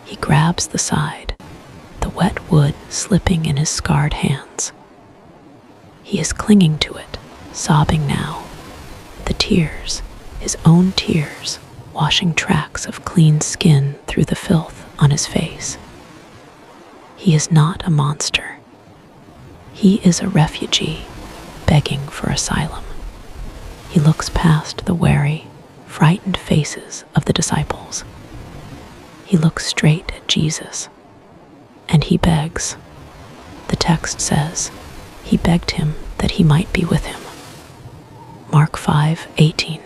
He grabs the side, the wet wood slipping in his scarred hands. He is clinging to it, sobbing now, the tears, his own tears, washing tracks of clean skin through the filth on his face. He is not a monster. He is a refugee, begging for asylum. He looks past the wary, frightened faces of the disciples. He looks straight at Jesus, and he begs. The text says, he begged him that he might be with him. Mark 5:18.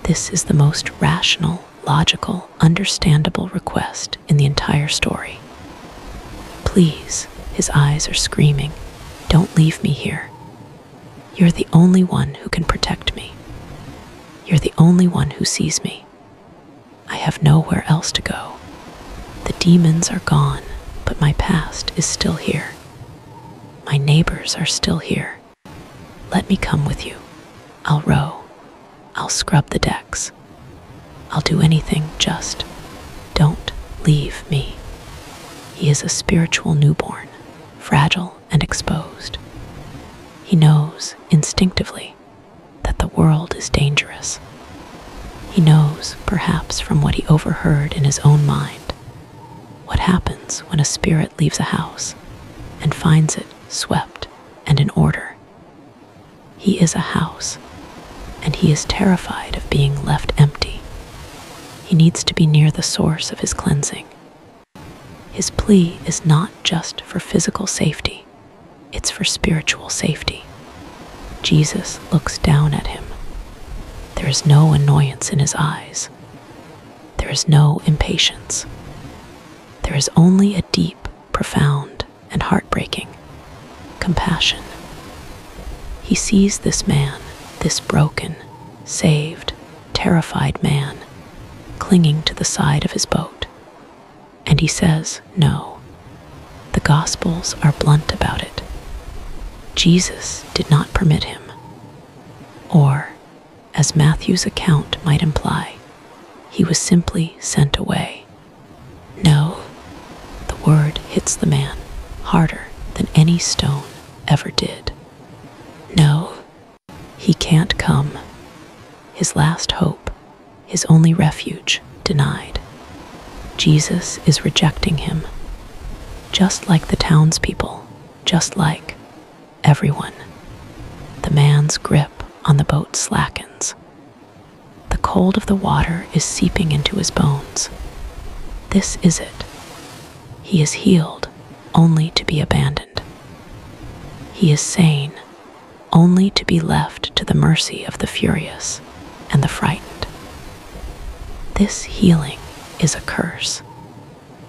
This is the most rational, logical, understandable request in the entire story. Please, his eyes are screaming, don't leave me here. You're the only one who can protect me. You're the only one who sees me. I have nowhere else to go. The demons are gone, but my past is still here. My neighbors are still here. Let me come with you. I'll row. I'll scrub the decks. I'll do anything, just don't leave me. He is a spiritual newborn, fragile and exposed. He knows, instinctively, that the world is dangerous. He knows, perhaps from what he overheard in his own mind, what happens when a spirit leaves a house and finds it swept and in order. He is a house, and he is terrified of being left empty. He needs to be near the source of his cleansing. His plea is not just for physical safety, it's for spiritual safety. Jesus looks down at him. There is no annoyance in his eyes. There is no impatience. There is only a deep, profound, and heartbreaking compassion. He sees this man, this broken, saved, terrified man, clinging to the side of his boat. And he says, no. The Gospels are blunt about it. Jesus did not permit him. Or, as Matthew's account might imply, he was simply sent away. No, the word hits the man harder than any stone ever did. No, he can't come. his last hope, his only refuge, denied. Jesus is rejecting him, just like the townspeople, just like everyone. The man's grip on the boat slackens. The cold of the water is seeping into his bones. This is it. He is healed, only to be abandoned. He is sane, only to be left to the mercy of the furious and the frightened. This healing is a curse,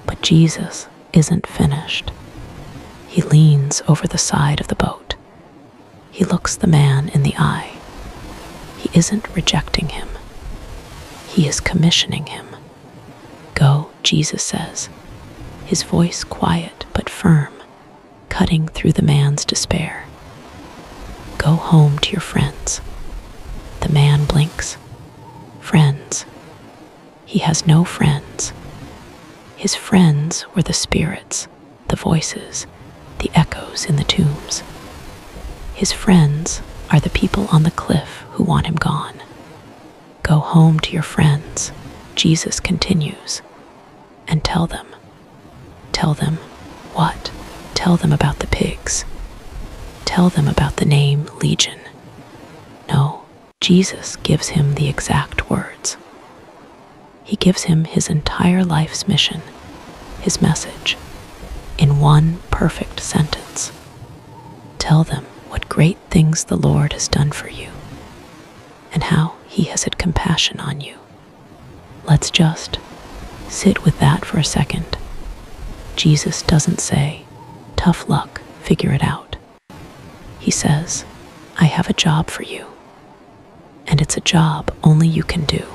but Jesus isn't finished. He leans over the side of the boat. He looks the man in the eye. He isn't rejecting him. He is commissioning him. Go, Jesus says, his voice quiet but firm, cutting through the man's despair. Go home to your friends. The man blinks. Friends. He has no friends. His friends were the spirits, the voices, the echoes in the tombs. His friends are the people on the cliff who want him gone. Go home to your friends, Jesus continues, and tell them. Tell them what? Tell them about the pigs. Tell them about the name Legion. No, Jesus gives him the exact words. He gives him his entire life's mission, his message, in one perfect sentence. Tell them what great things the Lord has done for you, and how he has had compassion on you. Let's just sit with that for a second. Jesus doesn't say, tough luck, figure it out. He says, I have a job for you, and it's a job only you can do.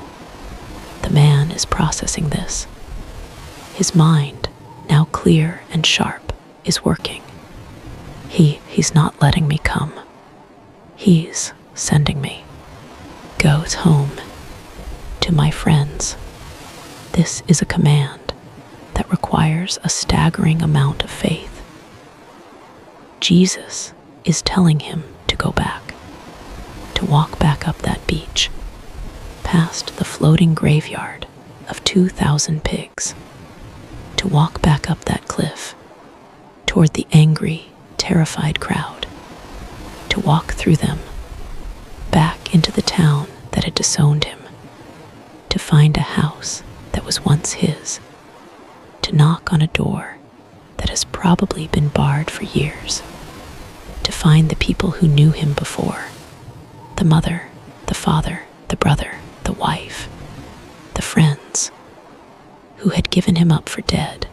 The man is processing this. His mind, now clear and sharp, is working. He's not letting me come. He's sending me. Goes home to my friends. This is a command that requires a staggering amount of faith. Jesus is telling him to go back, to walk back up that beach, past the floating graveyard of 2,000 pigs, to walk back up that cliff, toward the angry, terrified crowd, to walk through them, back into the town that had disowned him, to find a house that was once his, to knock on a door that has probably been barred for years, to find the people who knew him before, the mother, the father, the brother, the wife, the friends, who had given him up for dead,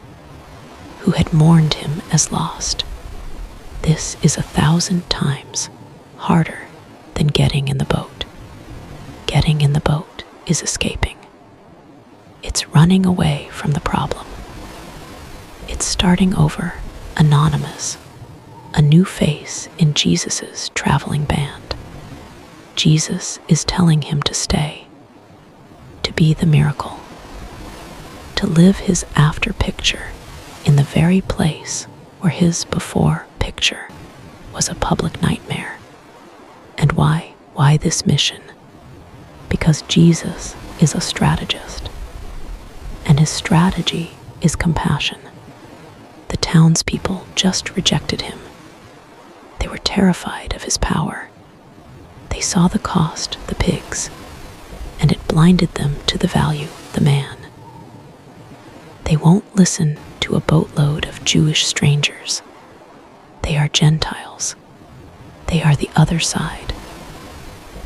who had mourned him as lost. This is 1,000 times harder than getting in the boat. Getting in the boat is escaping. It's running away from the problem. It's starting over, anonymous, a new face in Jesus's traveling band. Jesus is telling him to stay, to be the miracle, to live his after picture in the very place where his before picture was a public nightmare. And why? Why this mission? Because Jesus is a strategist, and his strategy is compassion. The townspeople just rejected him. They were terrified of his power. They saw the cost, the pigs, and it blinded them to the value, the man. They won't listen to a boatload of Jewish strangers. They are Gentiles. They are the other side.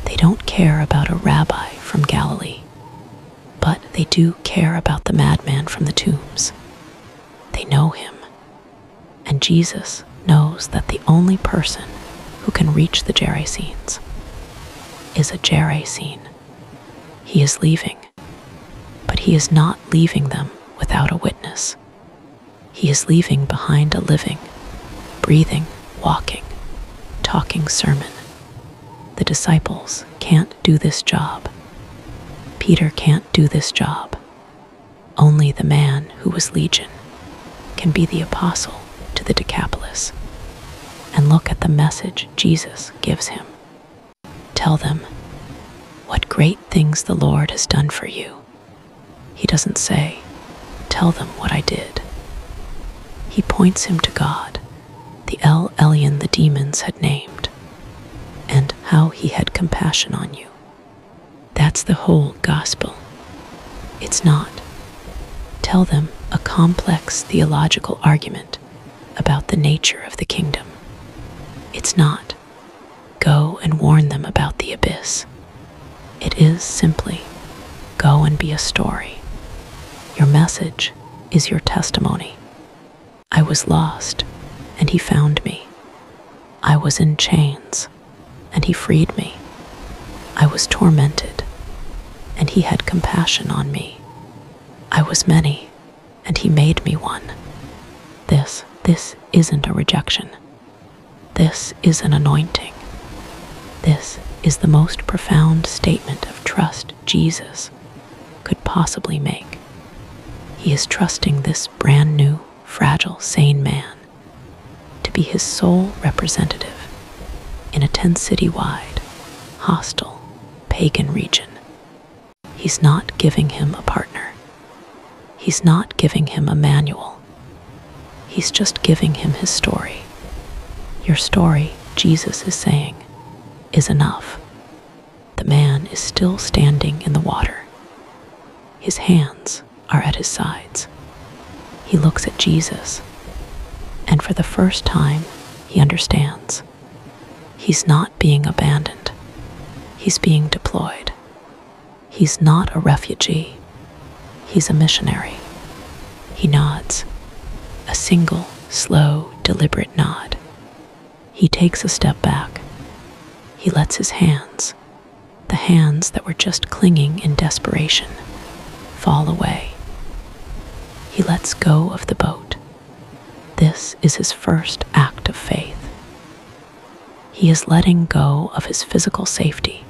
They don't care about a rabbi from Galilee, but they do care about the madman from the tombs. They know him, and Jesus knows that the only person who can reach the Gerasenes is a Gerasene. He is leaving, but he is not leaving them without a witness. He is leaving behind a living, breathing, walking, talking sermon. The disciples can't do this job. Peter can't do this job. Only the man who was Legion can be the apostle to the Decapolis. And look at the message Jesus gives him. Tell them what great things the Lord has done for you. He doesn't say, tell them what I did. He points him to God, the El Elyon the demons had named, and how he had compassion on you. That's the whole gospel. It's not, tell them a complex theological argument about the nature of the kingdom. It's not, go and warn them about the abyss. It is simply, go and be a story. Your message is your testimony. I was lost, and he found me. I was in chains, and he freed me. I was tormented, and he had compassion on me. I was many, and he made me one. This isn't a rejection. This is an anointing. This is the most profound statement of trust Jesus could possibly make. He is trusting this brand new, fragile, sane man to be his sole representative in a 10-city-wide, hostile, pagan region. He's not giving him a partner. He's not giving him a manual. He's just giving him his story. Your story, Jesus is saying, is enough. The man is still standing in the water. His hands are at his sides. He looks at Jesus, and for the first time, he understands. He's not being abandoned. He's being deployed. He's not a refugee. He's a missionary. He nods, a single, slow, deliberate nod. He takes a step back. He lets his hands, the hands that were just clinging in desperation, fall away. He lets go of the boat. This is his first act of faith. He is letting go of his physical safety,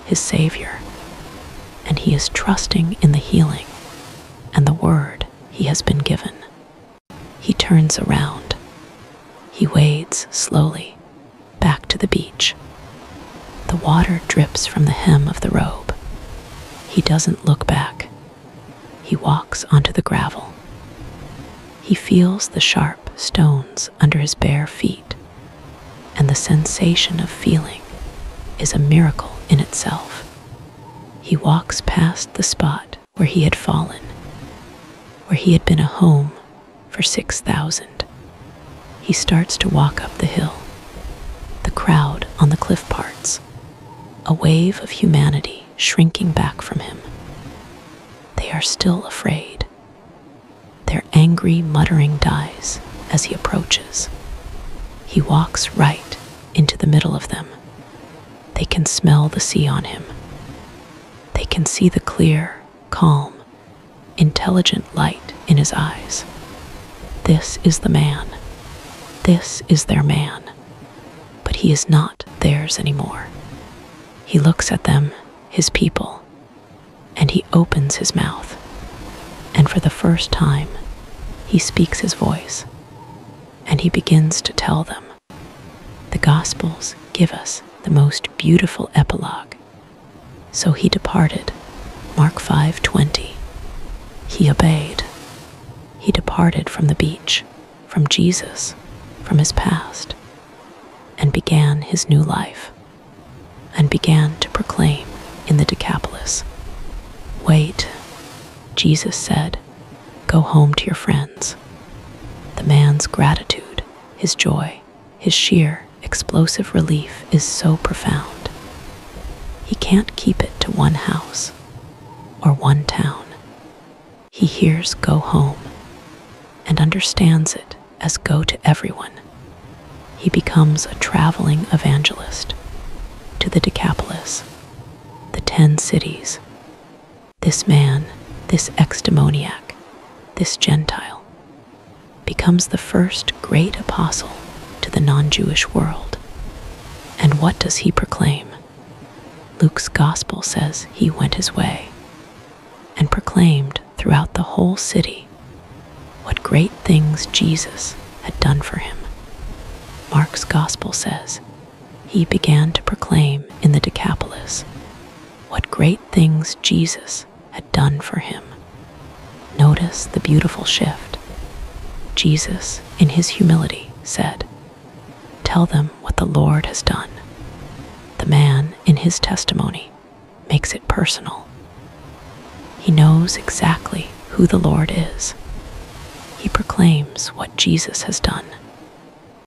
his Savior, and he is trusting in the healing and the word he has been given. He turns around. He wades slowly back to the beach. The water drips from the hem of the robe. He doesn't look back. He walks onto the gravel. He feels the sharp stones under his bare feet, and the sensation of feeling is a miracle in itself. He walks past the spot where he had fallen, where he had been a home for 6,000. He starts to walk up the hill. The crowd on the cliff parts, a wave of humanity shrinking back from him. They are still afraid. Their angry muttering dies as he approaches. He walks right into the middle of them. They can smell the sea on him. They can see the clear, calm, intelligent light in his eyes. This is the man. This is their man. But he is not theirs anymore. He looks at them, his people, and he opens his mouth. And for the first time, he speaks his voice, and he begins to tell them. The Gospels give us the most beautiful epilogue. So he departed, Mark 5:20. He obeyed. He departed from the beach, from Jesus, from his past, and began his new life, and began to proclaim in the Decapolis. Wait, Jesus said, go home to your friends. The man's gratitude, his joy, his sheer, explosive relief is so profound. He can't keep it to one house or one town. He hears go home and understands it as go to everyone. He becomes a traveling evangelist to the Decapolis, the 10 cities. This man, this ex-demoniac, this Gentile, becomes the first great apostle to the non-Jewish world. And what does he proclaim? Luke's gospel says he went his way and proclaimed throughout the whole city what great things Jesus had done for him. Mark's gospel says he began to proclaim in the Decapolis what great things Jesus had done for him. Notice the beautiful shift. Jesus, in his humility, said, "Tell them what the Lord has done." The man, in his testimony, makes it personal. He knows exactly who the Lord is. He proclaims what Jesus has done.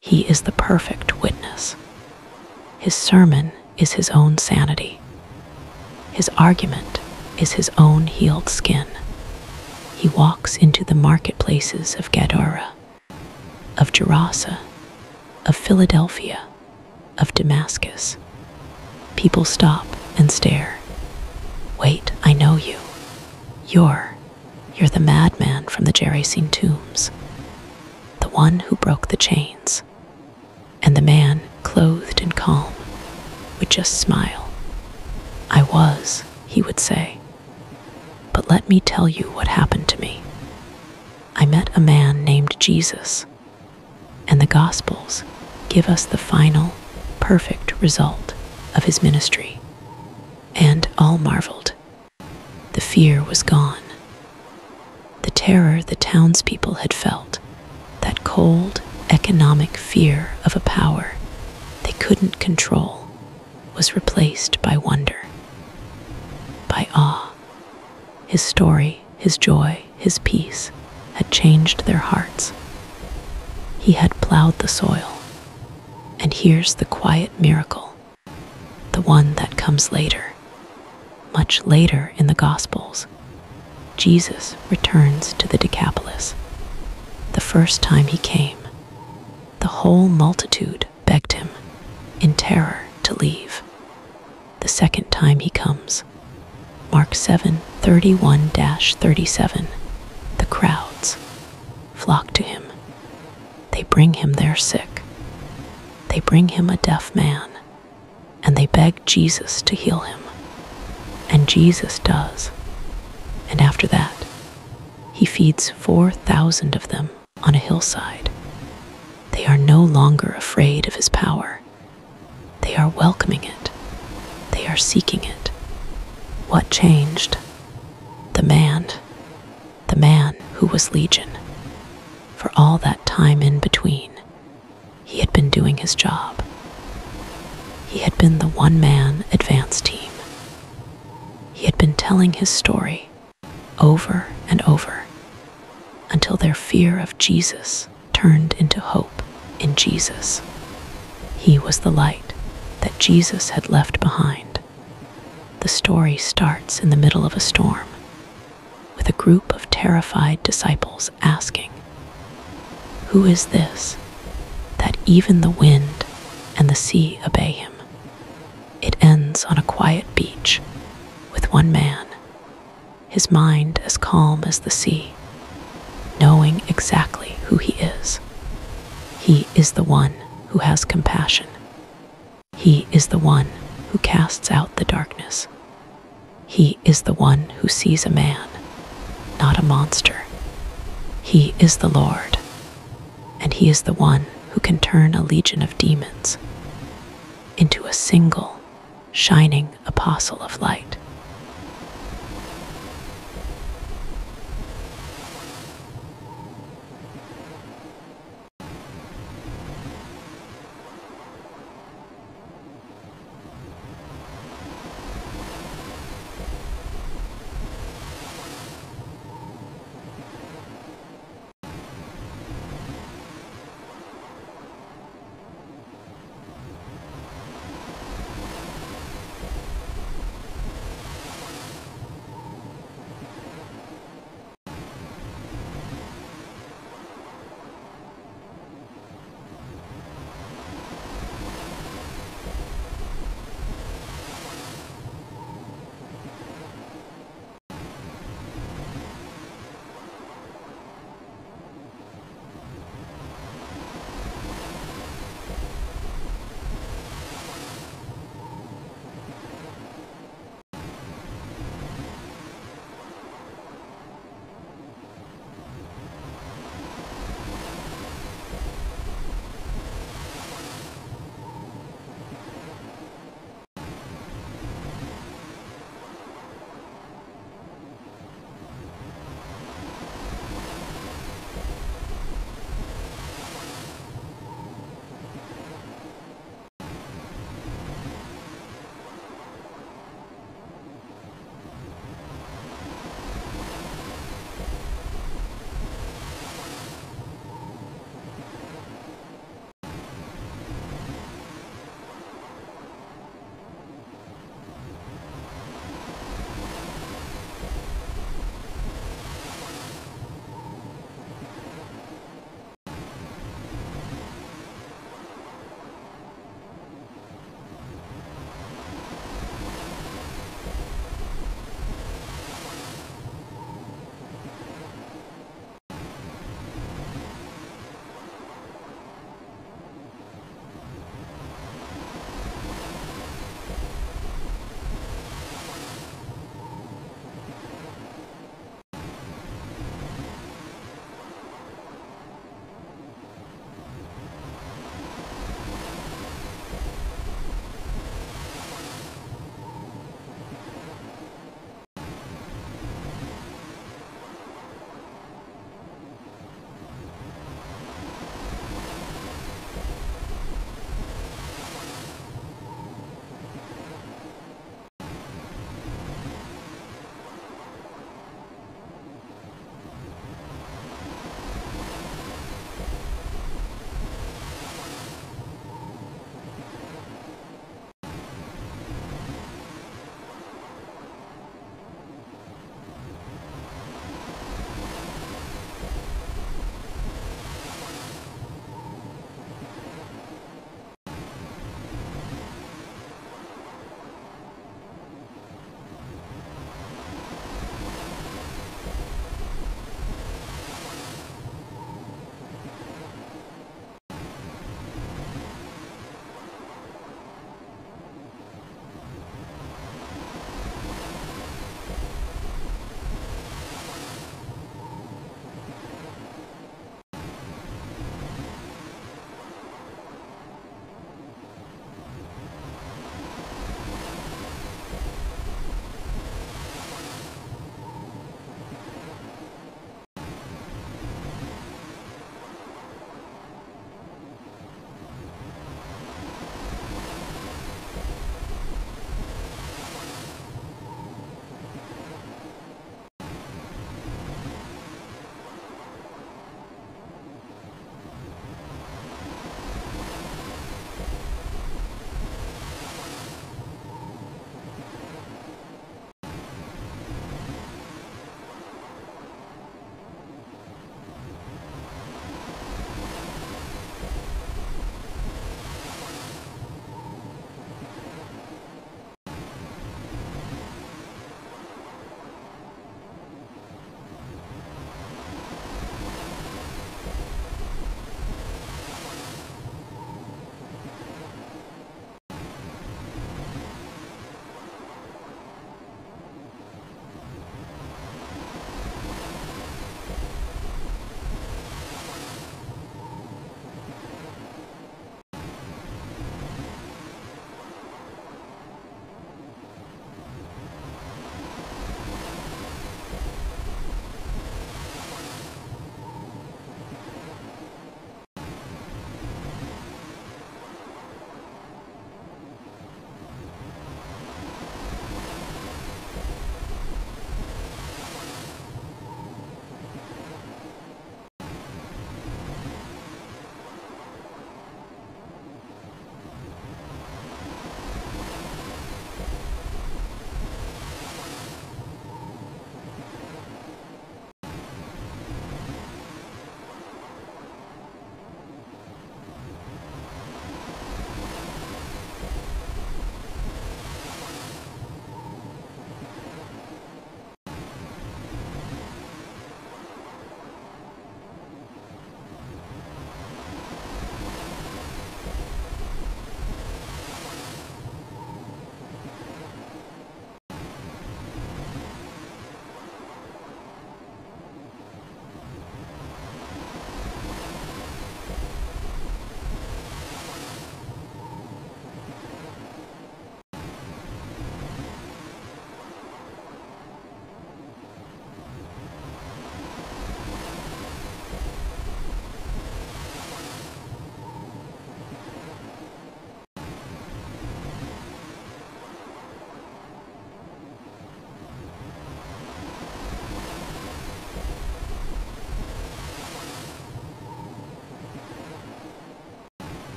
He is the perfect witness. His sermon is his own sanity. His argument is his own healed skin. He walks into the marketplaces of Gadara, of Gerasa, of Philadelphia, of Damascus. People stop and stare. "Wait, I know you. You're the madman from the Gerasene tombs, the one who broke the chains." And the man, clothed in calm, would just smile. "I was," he would say. "But let me tell you what happened to me. I met a man named Jesus, and the Gospels give us the final, perfect result of his ministry." And all marveled. The fear was gone. The terror the townspeople had felt, that cold, economic fear of a power they couldn't control, was replaced by wonder, by awe. His story, his joy, his peace had changed their hearts. He had plowed the soil. And here's the quiet miracle, the one that comes later. Much later in the Gospels, Jesus returns to the Decapolis. The first time he came, the whole multitude begged him, in terror, to leave. The second time he comes, Mark 7:31-37, the crowds flock to him. They bring him their sick. They bring him a deaf man, and they beg Jesus to heal him. And Jesus does. And after that, he feeds 4,000 of them on a hillside. They are no longer afraid of his power. They are welcoming it. They are seeking it. What changed? The man who was Legion. For all that time in between, he had been doing his job. He had been the one-man advance team. He had been telling his story over and over until their fear of Jesus turned into hope in Jesus. He was the light that Jesus had left behind. The story starts in the middle of a storm, with a group of terrified disciples asking, "Who is this, that even the wind and the sea obey him?" It ends on a quiet beach, with one man, his mind as calm as the sea, knowing exactly who he is. He is the one who has compassion. He is the one who casts out the darkness. He is the one who sees a man, not a monster. He is the Lord, and he is the one who can turn a legion of demons into a single, shining apostle of light.